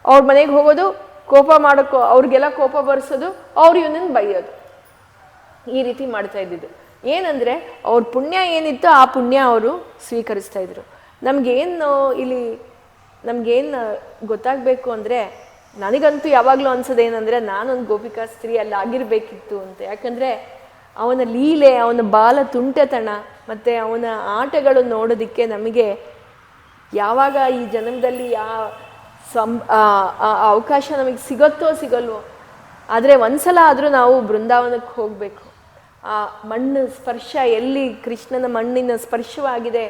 ಅವ್ರ ಮನೆಗೆ ಹೋಗೋದು, ಕೋಪ ಮಾಡೋಕ್ಕೋ, ಅವ್ರಿಗೆಲ್ಲ ಕೋಪ ಬರೆಸೋದು, ಅವ್ರು ಇವನನ್ನು ಬೈಯೋದು, ಈ ರೀತಿ ಮಾಡ್ತಾ ಇದ್ದಿದ್ದು. ಏನಂದರೆ ಅವ್ರ ಪುಣ್ಯ ಏನಿತ್ತು ಆ ಪುಣ್ಯ ಅವರು ಸ್ವೀಕರಿಸ್ತಾ ಇದ್ರು. ನಮಗೇನು ಇಲ್ಲಿ ನಮಗೇನು ಗೊತ್ತಾಗಬೇಕು ಅಂದರೆ, ನನಗಂತೂ ಯಾವಾಗಲೂ ಅನ್ಸೋದೇನೆಂದರೆ, ನಾನೊಂದು ಗೋಪಿಕಾ ಸ್ತ್ರೀ ಅಲ್ಲಿ ಆಗಿರಬೇಕಿತ್ತು ಅಂತ. ಯಾಕಂದರೆ ಅವನ ಲೀಲೆ, ಅವನ ಬಾಲ ತುಂಟತನ ಮತ್ತು ಅವನ ಆಟಗಳು ನೋಡೋದಕ್ಕೆ ನಮಗೆ ಯಾವಾಗ ಈ ಜನ್ಮದಲ್ಲಿ ಅವಕಾಶ ನಮಗೆ ಸಿಗುತ್ತೋ ಸಿಗಲ್ವೋ, ಆದರೆ ಒಂದ್ಸಲ ಆದರೂ ನಾವು ಬೃಂದಾವನಕ್ಕೆ ಹೋಗಬೇಕು. ಆ ಮಣ್ಣು ಸ್ಪರ್ಶ, ಎಲ್ಲಿ ಕೃಷ್ಣನ ಮಣ್ಣಿನ ಸ್ಪರ್ಶವಾಗಿದೆ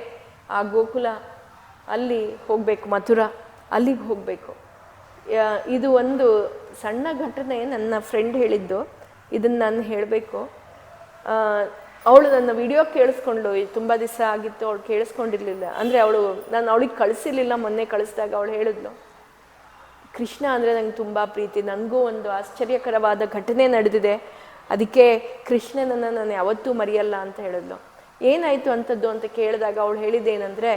ಆ ಗೋಕುಲ, ಅಲ್ಲಿ ಹೋಗಬೇಕು. ಮಥುರಾ, ಅಲ್ಲಿಗೆ ಹೋಗಬೇಕು. ಇದು ಒಂದು ಸಣ್ಣ ಘಟನೆ, ನನ್ನ ಫ್ರೆಂಡ್ ಹೇಳಿದ್ದು. ಇದನ್ನು ನಾನು ಹೇಳಬೇಕು. ಅವಳು ನನ್ನ ವಿಡಿಯೋ ಕೇಳಿಸ್ಕೊಂಡು, ತುಂಬ ದಿವಸ ಆಗಿತ್ತು ಅವಳು ಕೇಳಿಸ್ಕೊಂಡಿರಲಿಲ್ಲ. ಅಂದರೆ ನಾನು ಅವಳಿಗೆ ಕಳಿಸಿರ್ಲಿಲ್ಲ. ಮೊನ್ನೆ ಕಳಿಸಿದಾಗ ಅವಳು ಹೇಳಿದ್ಲು, ಕೃಷ್ಣ ಅಂದರೆ ನಂಗೆ ತುಂಬ ಪ್ರೀತಿ, ನನಗೂ ಒಂದು ಆಶ್ಚರ್ಯಕರವಾದ ಘಟನೆ ನಡೆದಿದೆ, ಅದಕ್ಕೆ ಕೃಷ್ಣನನ್ನು ನಾನು ಯಾವತ್ತೂ ಮರೆಯಲ್ಲ ಅಂತ ಹೇಳಿದ್ಲು. ಏನಾಯಿತು ಅಂಥದ್ದು ಅಂತ ಕೇಳಿದಾಗ ಅವಳು ಹೇಳಿದ್ದೇನೆಂದರೆ,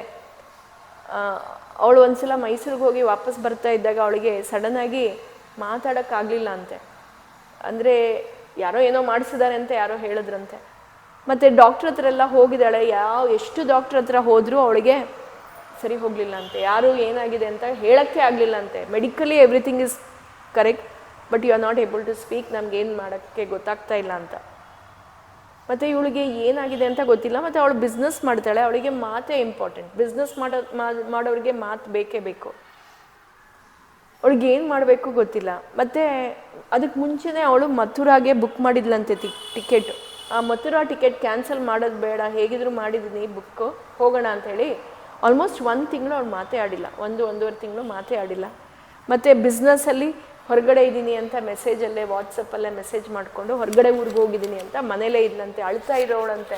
ಅವಳು ಒಂದ್ಸಲ ಮೈಸೂರಿಗೆ ಹೋಗಿ ವಾಪಸ್ ಬರ್ತಾ ಇದ್ದಾಗ ಅವಳಿಗೆ ಸಡನ್ನಾಗಿ ಮಾತಾಡೋಕ್ಕಾಗಲಿಲ್ಲ ಅಂತೆ. ಅಂದರೆ ಯಾರೋ ಏನೋ ಮಾಡಿಸಿದ್ದಾರೆ ಅಂತ ಯಾರೋ ಹೇಳಿದ್ರಂತೆ. ಮತ್ತು ಡಾಕ್ಟ್ರ್ ಹತ್ರ ಎಲ್ಲ ಹೋಗಿದ್ದಾಳೆ, ಎಷ್ಟು ಡಾಕ್ಟ್ರ್ ಹತ್ರ ಹೋದರೂ ಅವಳಿಗೆ ಸರಿ ಹೋಗಲಿಲ್ಲ ಅಂತೆ. ಯಾರು ಏನಾಗಿದೆ ಅಂತ ಹೇಳೋಕ್ಕೆ ಆಗಲಿಲ್ಲ ಅಂತೆ. Medically everything is correct, but you are not able to speak, ನಮಗೇನು ಮಾಡೋಕ್ಕೆ ಗೊತ್ತಾಗ್ತಾ ಇಲ್ಲ ಅಂತ. ಮತ್ತು ಇವಳಿಗೆ ಏನಾಗಿದೆ ಅಂತ ಗೊತ್ತಿಲ್ಲ. ಮತ್ತು ಅವಳು ಬಿಸ್ನೆಸ್ ಮಾಡ್ತಾಳೆ, ಅವಳಿಗೆ ಮಾತೇ ಇಂಪಾರ್ಟೆಂಟ್. ಬಿಸ್ನೆಸ್ ಮಾಡೋರಿಗೆ ಮಾತು ಬೇಕೇ ಬೇಕು. ಅವಳಿಗೆ ಏನು ಮಾಡಬೇಕು ಗೊತ್ತಿಲ್ಲ. ಮತ್ತು ಅದಕ್ಕೆ ಮುಂಚೆನೇ ಅವಳು ಮಥುರಾಗೆ ಬುಕ್ ಮಾಡಿದ್ಲಂತೆ ಟಿಕೆಟ್. ಆ ಮಥುರಾ ಟಿಕೆಟ್ ಕ್ಯಾನ್ಸಲ್ ಮಾಡೋದು ಬೇಡ, ಹೇಗಿದ್ರು ಮಾಡಿದ್ದೀನಿ ಬುಕ್ಕು, ಹೋಗೋಣ ಅಂಥೇಳಿ ಆಲ್ಮೋಸ್ಟ್ 1 ತಿಂಗಳು ಅವಳು ಮಾತೇ ಆಡಿಲ್ಲ, 1-1.5 ತಿಂಗಳು ಮಾತೇ ಆಡಿಲ್ಲ. ಮತ್ತು ಬಿಸ್ನೆಸ್ಸಲ್ಲಿ ಹೊರಗಡೆ ಇದ್ದೀನಿ ಅಂತ ಮೆಸೇಜಲ್ಲೇ, ವಾಟ್ಸಪ್ಪಲ್ಲೇ ಮೆಸೇಜ್ ಮಾಡಿಕೊಂಡು ಹೊರಗಡೆ ಊರಿಗೆ ಹೋಗಿದ್ದೀನಿ ಅಂತ ಮನೇಲೇ ಇದ್ಲಂತೆ. ಅಳ್ತಾ ಇರೋಳಂತೆ.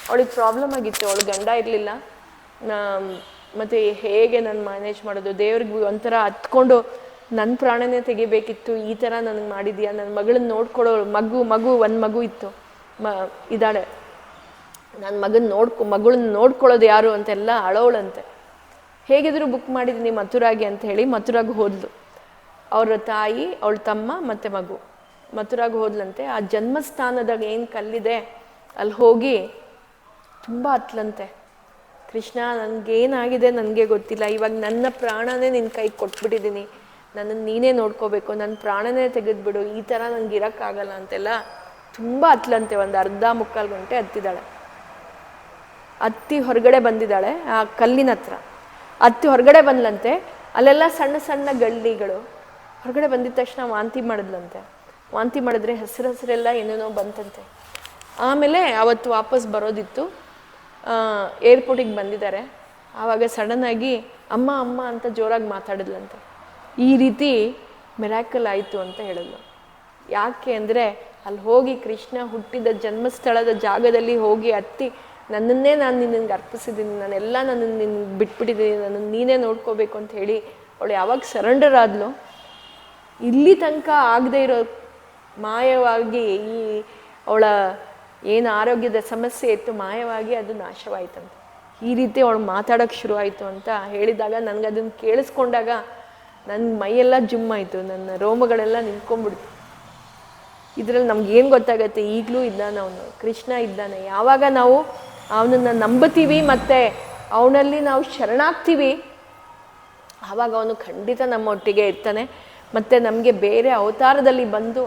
ಅವಳಿಗೆ ಪ್ರಾಬ್ಲಮ್ ಆಗಿತ್ತು, ಅವಳು ಗಂಡ ಇರಲಿಲ್ಲ. ಮತ್ತು ಹೇಗೆ ನಾನು ಮ್ಯಾನೇಜ್ ಮಾಡೋದು, ದೇವ್ರಿಗೆ ಒಂಥರ ಹತ್ಕೊಂಡು ನನ್ನ ಪ್ರಾಣನೇ ತೆಗಿಬೇಕಿತ್ತು, ಈ ಥರ ನನಗೆ ಮಾಡಿದ್ಯಾ, ನನ್ನ ಮಗಳನ್ನ ನೋಡ್ಕೊಳ್ಳೋಳು, ಒಂದು ಮಗು ಇತ್ತು, ಇದ್ದಾಳೆ, ನನ್ನ ಮಗಳನ್ನ ನೋಡ್ಕೊಳ್ಳೋದು ಯಾರು ಅಂತೆಲ್ಲ ಅಳೋಳಂತೆ. ಹೇಗಿದ್ರು ಬುಕ್ ಮಾಡಿದ್ದೀನಿ ಮಥುರಾಗೆ ಅಂತ ಹೇಳಿ ಮಥುರಾಗೆ ಹೋದ್ಲು. ಅವರ ತಾಯಿ, ಅವಳ ತಮ್ಮ ಮತ್ತು ಮಗು ಮಥುರಾಗೆ ಹೋದ್ಲಂತೆ. ಆ ಜನ್ಮಸ್ಥಾನದಾಗ ಏನು ಕಲ್ಲಿದೆ ಅಲ್ಲಿ ಹೋಗಿ ತುಂಬ ಹತ್ಲಂತೆ. ಕೃಷ್ಣ, ನನಗೇನಾಗಿದೆ ನನಗೆ ಗೊತ್ತಿಲ್ಲ, ಇವಾಗ ನನ್ನ ಪ್ರಾಣನೇ ನಿನ್ನ ಕೈಗೆ ಕೊಟ್ಬಿಟ್ಟಿದ್ದೀನಿ, ನನ್ನನ್ನು ನೀನೇ ನೋಡ್ಕೋಬೇಕು, ನನ್ನ ಪ್ರಾಣನೇ ತೆಗೆದುಬಿಡು, ಈ ಥರ ನನಗೆ ಇರೋಕ್ಕಾಗಲ್ಲ ಅಂತೆಲ್ಲ ತುಂಬ ಹತ್ಲಂತೆ. ಒಂದು 1/2-3 ಗಂಟೆ ಹತ್ತಿದ್ದಾಳೆ. ಹತ್ತಿ ಹೊರಗಡೆ ಬಂದಿದ್ದಾಳೆ ಆ ಕಲ್ಲಿನ ಹತ್ರ. ಹತ್ತಿ ಹೊರಗಡೆ ಬಂದ್ಲಂತೆ. ಅಲ್ಲೆಲ್ಲ ಸಣ್ಣ ಸಣ್ಣ ಗಲ್ಲಿಗಳು. ಹೊರಗಡೆ ಬಂದಿದ ತಕ್ಷಣ ವಾಂತಿ ಮಾಡಿದ್ಲಂತೆ. ವಾಂತಿ ಮಾಡಿದ್ರೆ ಹಸಿರೆಲ್ಲ ಏನೇನೋ ಬಂತಂತೆ. ಆಮೇಲೆ ಅವತ್ತು ವಾಪಸ್ ಬರೋದಿತ್ತು. ಏರ್ಪೋರ್ಟಿಗೆ ಬಂದಿದ್ದಾರೆ. ಆವಾಗ ಸಡನ್ನಾಗಿ ಅಮ್ಮ ಅಮ್ಮ ಅಂತ ಜೋರಾಗಿ ಮಾತಾಡಿದ್ಲಂತೆ. ಈ ರೀತಿ ಮಿರಾಕಲ್ ಆಯಿತು ಅಂತ ಹೇಳಿದ್ಲು. ಯಾಕೆ ಅಂದರೆ ಅಲ್ಲಿ ಹೋಗಿ ಕೃಷ್ಣ ಹುಟ್ಟಿದ ಜನ್ಮಸ್ಥಳದ ಜಾಗದಲ್ಲಿ ಹೋಗಿ ಹತ್ತಿ ನನ್ನನ್ನೇ ನಾನು ನಿನಗೆ ಅರ್ಪಿಸಿದ್ದೀನಿ, ನಾನೆಲ್ಲ ನನ್ನನ್ನು ನಿನ್ಗೆ ಬಿಟ್ಬಿಟ್ಟಿದ್ದೀನಿ, ನನ್ನನ್ನು ನೀನೇ ನೋಡ್ಕೋಬೇಕು ಅಂತ ಹೇಳಿ ಅವಳು ಯಾವಾಗ ಸರೆಂಡರ್ ಆದ್ಲು, ಇಲ್ಲಿ ತನಕ ಆಗದೆ ಇರೋ ಮಾಯವಾಗಿ ಈ ಅವಳ ಏನು ಆರೋಗ್ಯದ ಸಮಸ್ಯೆ ಇತ್ತು ಮಾಯವಾಗಿ ಅದು ನಾಶವಾಯ್ತಂತೆ. ಈ ರೀತಿ ಅವಳು ಮಾತಾಡೋಕ್ಕೆ ಶುರುವಾಯಿತು ಅಂತ ಹೇಳಿದಾಗ ನನಗೆ ಅದನ್ನು ಕೇಳಿಸ್ಕೊಂಡಾಗ ನನ್ನ ಮೈಯೆಲ್ಲ ಜುಮ್ ಆಯಿತು, ನನ್ನ ರೋಮಗಳೆಲ್ಲ ನಿಂತ್ಕೊಂಡ್ಬಿಡ್ತು. ಇದರಲ್ಲಿ ನಮ್ಗೇನು ಗೊತ್ತಾಗತ್ತೆ, ಈಗಲೂ ಇದ್ದಾನೆ ಅವನು, ಕೃಷ್ಣ ಇದ್ದಾನೆ. ಯಾವಾಗ ನಾವು ಅವನನ್ನು ನಂಬುತ್ತೀವಿ ಮತ್ತು ಅವನಲ್ಲಿ ನಾವು ಶರಣಾಗ್ತೀವಿ ಆವಾಗ ಅವನು ಖಂಡಿತ ನಮ್ಮೊಟ್ಟಿಗೆ ಇರ್ತಾನೆ. ಮತ್ತು ನಮಗೆ ಬೇರೆ ಅವತಾರದಲ್ಲಿ ಬಂದು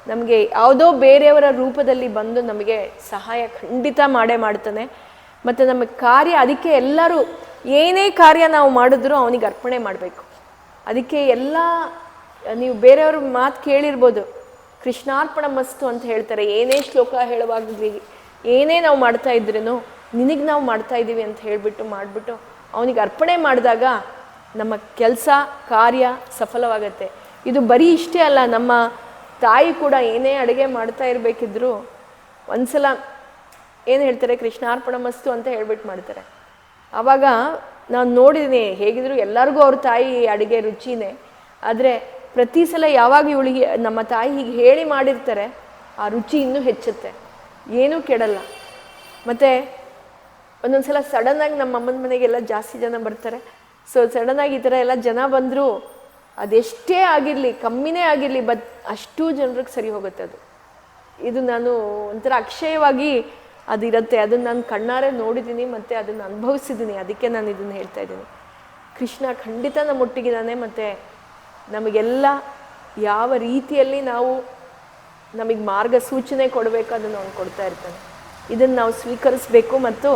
ನಮಗೆ ಯಾವುದೋ ಬೇರೆಯವರ ರೂಪದಲ್ಲಿ ಬಂದು ನಮಗೆ ಸಹಾಯ ಖಂಡಿತ ಮಾಡೇ ಮಾಡ್ತಾನೆ. ಮತ್ತು ನಮಗೆ ಕಾರ್ಯ, ಅದಕ್ಕೆ ಎಲ್ಲರೂ ಏನೇ ಕಾರ್ಯ ನಾವು ಮಾಡಿದ್ರೂ ಅವನಿಗೆ ಅರ್ಪಣೆ ಮಾಡಬೇಕು. ಅದಕ್ಕೆ ಎಲ್ಲ ನೀವು ಬೇರೆಯವ್ರ ಮಾತು ಕೇಳಿರ್ಬೋದು, ಕೃಷ್ಣಾರ್ಪಣ ಮಸ್ತು ಅಂತ ಹೇಳ್ತಾರೆ. ಏನೇ ಶ್ಲೋಕ ಹೇಳುವಾಗಲಿ ಏನೇ ನಾವು ಮಾಡ್ತಾ ಇದ್ರೇನು ನಿನಗೆ ನಾವು ಮಾಡ್ತಾ ಇದ್ದೀವಿ ಅಂತ ಹೇಳಿಬಿಟ್ಟು ಮಾಡಿಬಿಟ್ಟು ಅವನಿಗೆ ಅರ್ಪಣೆ ಮಾಡಿದಾಗ ನಮ್ಮ ಕೆಲಸ ಕಾರ್ಯ ಸಫಲವಾಗತ್ತೆ. ಇದು ಬರೀ ಇಷ್ಟೇ ಅಲ್ಲ, ನಮ್ಮ ತಾಯಿ ಕೂಡ ಏನೇ ಅಡುಗೆ ಮಾಡ್ತಾ ಇರಬೇಕಿದ್ರು ಒಂದ್ಸಲ ಏನು ಹೇಳ್ತಾರೆ, ಕೃಷ್ಣಾರ್ಪಣ ಮಸ್ತು ಅಂತ ಹೇಳ್ಬಿಟ್ಟು ಮಾಡ್ತಾರೆ. ಆವಾಗ ನಾನು ನೋಡಿದ್ದೀನಿ, ಹೇಗಿದ್ರು ಎಲ್ಲರಿಗೂ ಅವ್ರ ತಾಯಿ ಅಡುಗೆ ರುಚಿನೇ. ಆದರೆ ಪ್ರತಿ ಸಲ ಯಾವಾಗ ಇವಳಿಗೆ ನಮ್ಮ ತಾಯಿ ಹೀಗೆ ಹೇಳಿ ಮಾಡಿರ್ತಾರೆ ಆ ರುಚಿ ಇನ್ನೂ ಹೆಚ್ಚುತ್ತೆ, ಏನೂ ಕೆಡಲ್ಲ. ಮತ್ತು ಒಂದೊಂದು ಸಲ ಸಡನ್ನಾಗಿ ನಮ್ಮ ಅಮ್ಮನ ಮನೆಗೆಲ್ಲ ಜಾಸ್ತಿ ಜನ ಬರ್ತಾರೆ. ಸೊ ಸಡನ್ನಾಗಿ ಈ ಥರ ಎಲ್ಲ ಜನ ಬಂದರೂ ಅದೆಷ್ಟೇ ಆಗಿರಲಿ, ಕಮ್ಮಿನೇ ಆಗಿರಲಿ, ಅಷ್ಟೂ ಜನರಿಗೆ ಸರಿ ಹೋಗುತ್ತೆ ಅದು. ಇದು ನಾನು ಒಂಥರ ಅಕ್ಷಯವಾಗಿ ಅದಿರುತ್ತೆ. ಅದನ್ನು ನಾನು ಕಣ್ಣಾರೆ ನೋಡಿದ್ದೀನಿ ಮತ್ತು ಅದನ್ನು ಅನುಭವಿಸಿದ್ದೀನಿ. ಅದಕ್ಕೆ ನಾನು ಇದನ್ನು ಹೇಳ್ತಾ ಇದ್ದೀನಿ. ಕೃಷ್ಣ ಖಂಡಿತ ನಮ್ಮೊಟ್ಟಿಗಿದ್ದಾನೆ. ಮತ್ತು ನಮಗೆಲ್ಲ ಯಾವ ರೀತಿಯಲ್ಲಿ ನಾವು ನಮಗೆ ಮಾರ್ಗಸೂಚನೆ ಕೊಡಬೇಕು ಅದನ್ನು ಅವನು ಕೊಡ್ತಾ ಇರ್ತಾನೆ. ಇದನ್ನು ನಾವು ಸ್ವೀಕರಿಸಬೇಕು ಮತ್ತು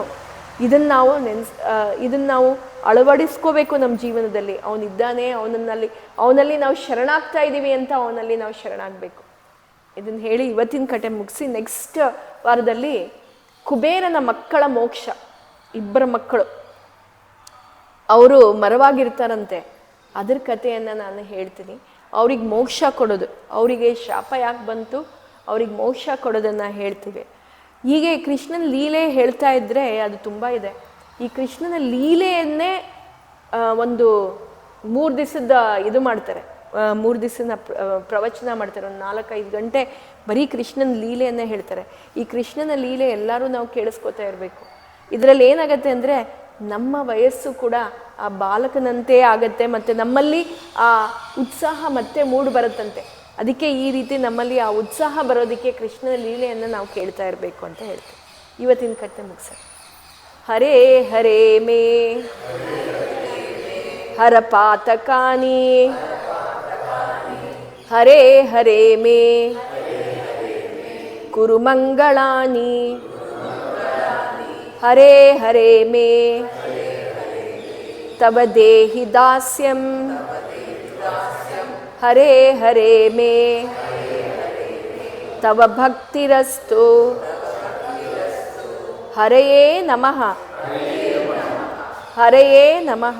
ಇದನ್ನು ನಾವು ಅಳವಡಿಸ್ಕೋಬೇಕು ನಮ್ಮ ಜೀವನದಲ್ಲಿ. ಅವನಿದ್ದಾನೆ, ಅವನಲ್ಲಿ ನಾವು ಶರಣಾಗ್ತಾ ಇದ್ದೀವಿ ಅಂತ ಅವನಲ್ಲಿ ನಾವು ಶರಣಾಗಬೇಕು. ಇದನ್ನು ಹೇಳಿ ಇವತ್ತಿನ ಕತೆ ಮುಗಿಸಿ ನೆಕ್ಸ್ಟ್ ವಾರದಲ್ಲಿ ಕುಬೇರನ ಮಕ್ಕಳ ಮೋಕ್ಷ, ಇಬ್ಬರ ಮಕ್ಕಳು ಅವರು ಮರವಾಗಿರ್ತಾರಂತೆ, ಅದ್ರ ಕಥೆಯನ್ನು ನಾನು ಹೇಳ್ತೀನಿ. ಅವ್ರಿಗೆ ಮೋಕ್ಷ ಕೊಡೋದು, ಅವರಿಗೆ ಶಾಪ ಯಾಕೆ ಬಂತು, ಅವ್ರಿಗೆ ಮೋಕ್ಷ ಕೊಡೋದನ್ನು ಹೇಳ್ತೀವಿ. ಹೀಗೆ ಕೃಷ್ಣನ ಲೀಲೆ ಹೇಳ್ತಾ ಇದ್ದರೆ ಅದು ತುಂಬ ಇದೆ. ಈ ಕೃಷ್ಣನ ಲೀಲೆಯನ್ನೇ ಒಂದು 3 ದಿವಸದ ಇದು ಮಾಡ್ತಾರೆ, 3 ದಿವಸದ ಪ್ರವಚನ ಮಾಡ್ತಾರೆ. ಒಂದು 4-5 ಗಂಟೆ ಬರೀ ಕೃಷ್ಣನ ಲೀಲೆಯನ್ನೇ ಹೇಳ್ತಾರೆ. ಈ ಕೃಷ್ಣನ ಲೀಲೆ ಎಲ್ಲರೂ ನಾವು ಕೇಳಿಸ್ಕೊತಾ ಇರಬೇಕು. ಇದರಲ್ಲಿ ಏನಾಗತ್ತೆ ಅಂದರೆ ನಮ್ಮ ವಯಸ್ಸು ಕೂಡ ಆ ಬಾಲಕನಂತೆ ಆಗತ್ತೆ ಮತ್ತು ನಮ್ಮಲ್ಲಿ ಆ ಉತ್ಸಾಹ ಮತ್ತೆ ಮೂಡಿ ಬರುತ್ತಂತೆ. ಅದಕ್ಕೆ ಈ ರೀತಿ ನಮ್ಮಲ್ಲಿ ಆ ಉತ್ಸಾಹ ಬರೋದಕ್ಕೆ ಕೃಷ್ಣನ ಲೀಲೆಯನ್ನು ನಾವು ಕೇಳ್ತಾ ಇರಬೇಕು ಅಂತ ಹೇಳ್ತೀವಿ. ಇವತ್ತಿನ ಕಥೆ ಮುಗಿಸ. ಹರೇ ಹರೇ ಮೇ ಹರ ಪಾತಕಾನಿ, ಹರೇ ಹರೇ ಮೇ ಕುರು ಮಂಗಳಾನಿ, ಹರೇ ಹರೇ ಮೇ ತವ ದೇಹಿ ದಾಸ್ಯಂ, ಹರೇ ಹರೇ ಮೇ ತವ ಭಕ್ತಿರಸ್ತು. ಹರಯೇ ನಮಃ, ಹರಯೇ ನಮಃ.